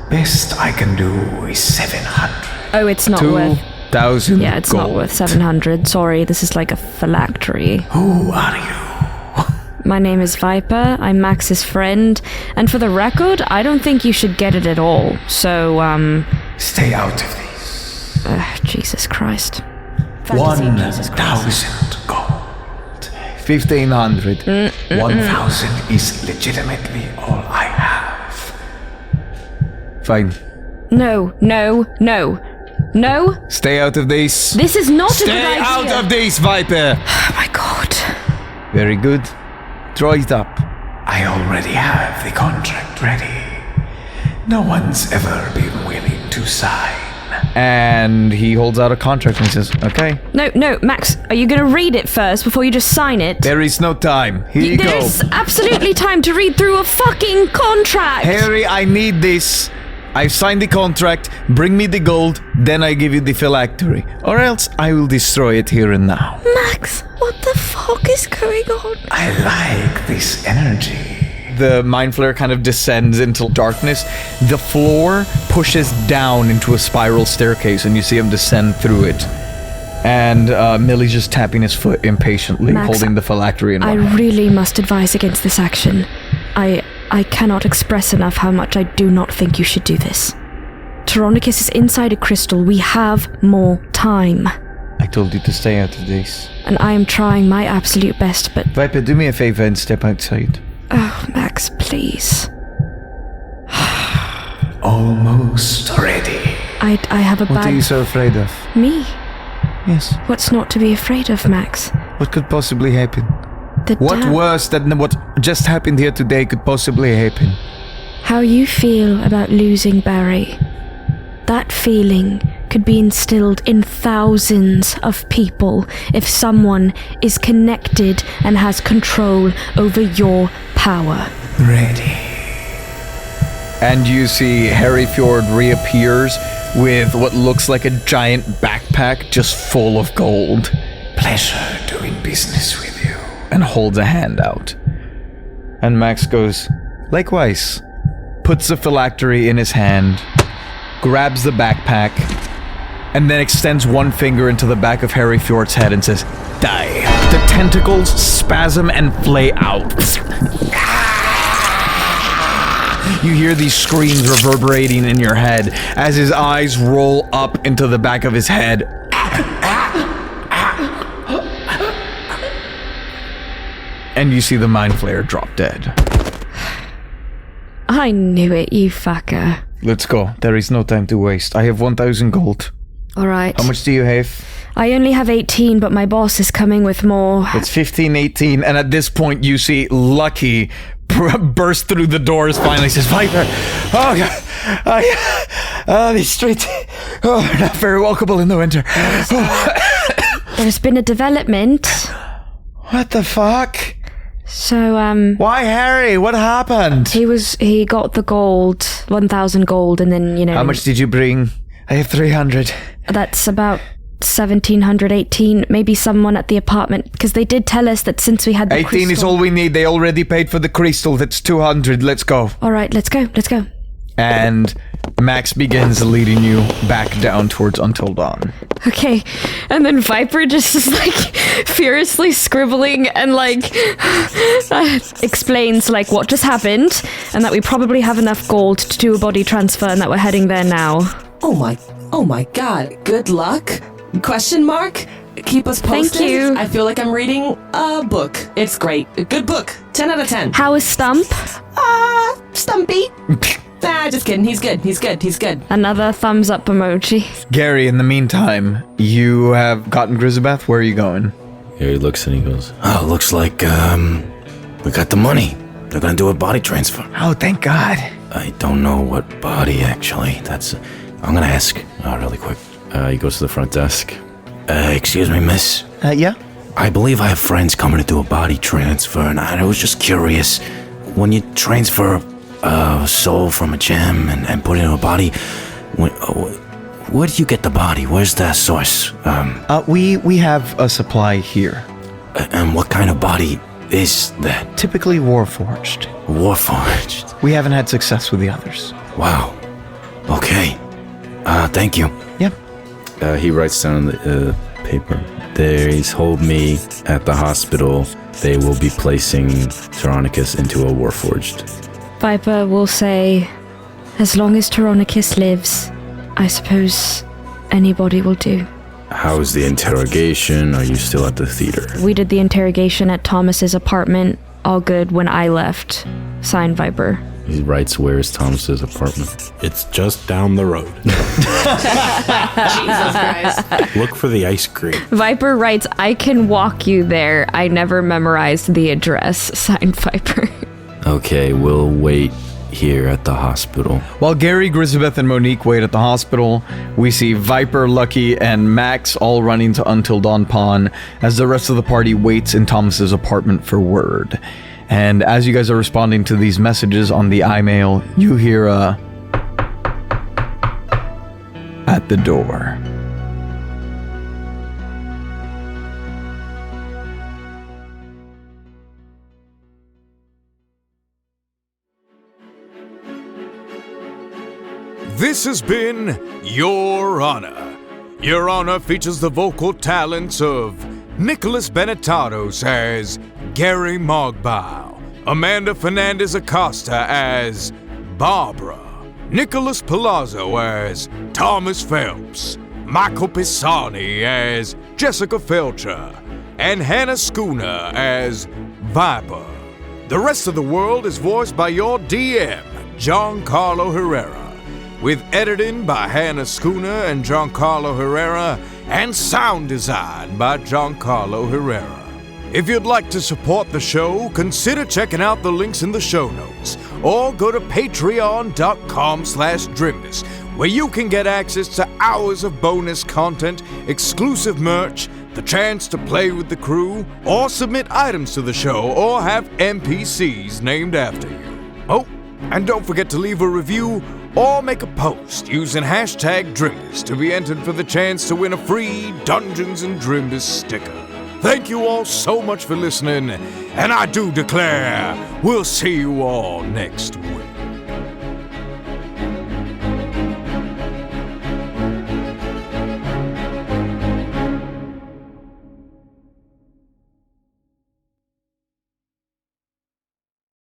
Speaker 9: Best I can do is 700.
Speaker 5: Oh, it's not worth...
Speaker 3: 2,000
Speaker 5: Yeah, it's
Speaker 3: gold.
Speaker 5: not worth 700. Sorry, this is like a phylactery.
Speaker 9: Who are you?
Speaker 5: My name is Viper. I'm Max's friend. And for the record, I don't think you should get it at all. So,
Speaker 9: Stay out of this.
Speaker 5: Jesus Christ.
Speaker 9: 1,000 gold.
Speaker 3: 1,500.
Speaker 9: 1,000 is legitimately all I have.
Speaker 3: Fine.
Speaker 5: No.
Speaker 3: Stay out of this.
Speaker 5: This is not a good idea.
Speaker 3: Stay out of this, Viper.
Speaker 5: Oh my god.
Speaker 3: Very good. Draw it up.
Speaker 9: I already have the contract ready. No one's ever been willing to sign.
Speaker 3: And he holds out a contract and says, okay.
Speaker 5: No, Max, are you going to read it first before you just sign it?
Speaker 3: There is no time. Here you go.
Speaker 5: There's absolutely time to read through a fucking contract.
Speaker 3: Harry, I need this I've signed the contract, bring me the gold, then I give you the phylactery. Or else I will destroy it here and now.
Speaker 5: Max, what the fuck is going on?
Speaker 3: I like this energy. The mind flare kind of descends into darkness. The floor pushes down into a spiral staircase, and you see him descend through it. And Millie's just tapping his foot impatiently,
Speaker 5: Max,
Speaker 3: holding the phylactery in one hand.
Speaker 5: I really must advise against this action. I cannot express enough how much I do not think you should do this. Tyrannicus is inside a crystal. We have more time.
Speaker 3: I told you to stay out of this.
Speaker 5: And I am trying my absolute best, but...
Speaker 3: Viper, do me a favor and step outside.
Speaker 5: Oh, Max, please.
Speaker 3: Almost ready.
Speaker 5: I have a bad...
Speaker 3: What are you so afraid of?
Speaker 5: Me?
Speaker 3: Yes.
Speaker 5: What's not to be afraid of, Max?
Speaker 3: What could possibly happen? What
Speaker 5: dam-
Speaker 3: worse than what just happened here today could possibly happen?
Speaker 5: How you feel about losing Barry. That feeling could be instilled in thousands of people if someone is connected and has control over your power.
Speaker 3: Ready. And you see Harry Fjord reappears with what looks like a giant backpack just full of gold. Pleasure doing business with you. And holds a hand out. And Max goes, likewise, puts the phylactery in his hand, grabs the backpack, and then extends one finger into the back of Harry Fjord's head and says, die. The tentacles spasm and flay out. You hear these screams reverberating in your head as his eyes roll up into the back of his head. And you see the mind flayer drop dead.
Speaker 5: I knew it, you fucker.
Speaker 3: Let's go. There is no time to waste. I have 1,000 gold.
Speaker 5: Alright.
Speaker 3: How much do you have?
Speaker 5: I only have 18, but my boss is coming with more.
Speaker 3: It's 15, 18, and at this point you see Lucky burst through the doors finally, says, Viper, the streets are not very walkable in the winter.
Speaker 5: There's been a development.
Speaker 3: What the fuck?
Speaker 5: So,
Speaker 3: Why Harry? What happened?
Speaker 5: He got the gold, 1,000 gold, and then,
Speaker 3: How much did you bring? I have 300.
Speaker 5: That's about 1,718, maybe someone at the apartment, because they did tell us that since we had the
Speaker 3: 18
Speaker 5: crystal...
Speaker 3: is all we need. They already paid for the crystal. That's 200. Let's go.
Speaker 5: Alright, let's go.
Speaker 3: And Max begins leading you back down towards Until Dawn.
Speaker 5: Okay, and then Viper just is furiously scribbling and explains what just happened and that we probably have enough gold to do a body transfer and that we're heading there now.
Speaker 8: Oh my god, good luck? Question mark? Keep us posted.
Speaker 5: Thank you.
Speaker 8: I feel like I'm reading a book. It's great. A good book. 10 out of 10.
Speaker 5: How is Stump?
Speaker 8: Stumpy. Nah, just kidding. He's good.
Speaker 5: Another thumbs up emoji.
Speaker 3: Gary, in the meantime, you have gotten Grisabeth. Where are you going?
Speaker 6: Gary looks and he goes,
Speaker 9: Oh, looks like, we got the money. They're gonna do a body transfer.
Speaker 3: Oh, thank God.
Speaker 9: I don't know what body, actually. I'm gonna ask, really quick.
Speaker 6: he goes to the front desk.
Speaker 9: Excuse me, miss.
Speaker 3: Yeah?
Speaker 9: I believe I have friends coming to do a body transfer, and I was just curious. When you transfer a soul from a gem and put it in a body, where do you get the body? Where's the source?
Speaker 3: We have a supply here.
Speaker 9: And what kind of body is that?
Speaker 3: Typically Warforged.
Speaker 9: Warforged?
Speaker 3: We haven't had success with the others.
Speaker 9: Wow. Okay. Thank you.
Speaker 3: Yep.
Speaker 6: He writes down the paper. There's hold me at the hospital. They will be placing Tyrannicus into a Warforged.
Speaker 5: Viper will say, as long as Tyrannicus lives, I suppose anybody will do.
Speaker 6: How's the interrogation? Are you still at the theater?
Speaker 5: We did the interrogation at Thomas's apartment. All good when I left. Signed, Viper.
Speaker 6: He writes, where's Thomas's apartment?
Speaker 7: It's just down the road.
Speaker 8: Jesus Christ.
Speaker 7: Look for the ice cream.
Speaker 5: Viper writes, I can walk you there. I never memorized the address. Signed, Viper.
Speaker 6: Okay, we'll wait here at the hospital.
Speaker 3: While Gary, Grisabeth, and Monique wait at the hospital, we see Viper, Lucky, and Max all running to Until Dawn Pawn as the rest of the party waits in Thomas's apartment for word. And as you guys are responding to these messages on the iMail, you hear at the door.
Speaker 2: This has been Your Honor. Your Honor features the vocal talents of Nicholas Benetatos as Gary Mogbile, Amanda Fernandez-Acosta as Barbara, Nicholas Palazzo as Thomas Phelps, Michael Pisani as Jessica Feltcher, and Hannah Schooner as Viper. The rest of the world is voiced by your DM, Giancarlo Herrera, with editing by Hannah Schooner and Giancarlo Herrera, and sound design by Giancarlo Herrera. If you'd like to support the show, consider checking out the links in the show notes, or go to patreon.com/Drimbus, where you can get access to hours of bonus content, exclusive merch, the chance to play with the crew, or submit items to the show, or have NPCs named after you. Oh, and don't forget to leave a review or make a post using #Drimbus to be entered for the chance to win a free Dungeons & Drimbus sticker. Thank you all so much for listening, and I do declare we'll see you all next week.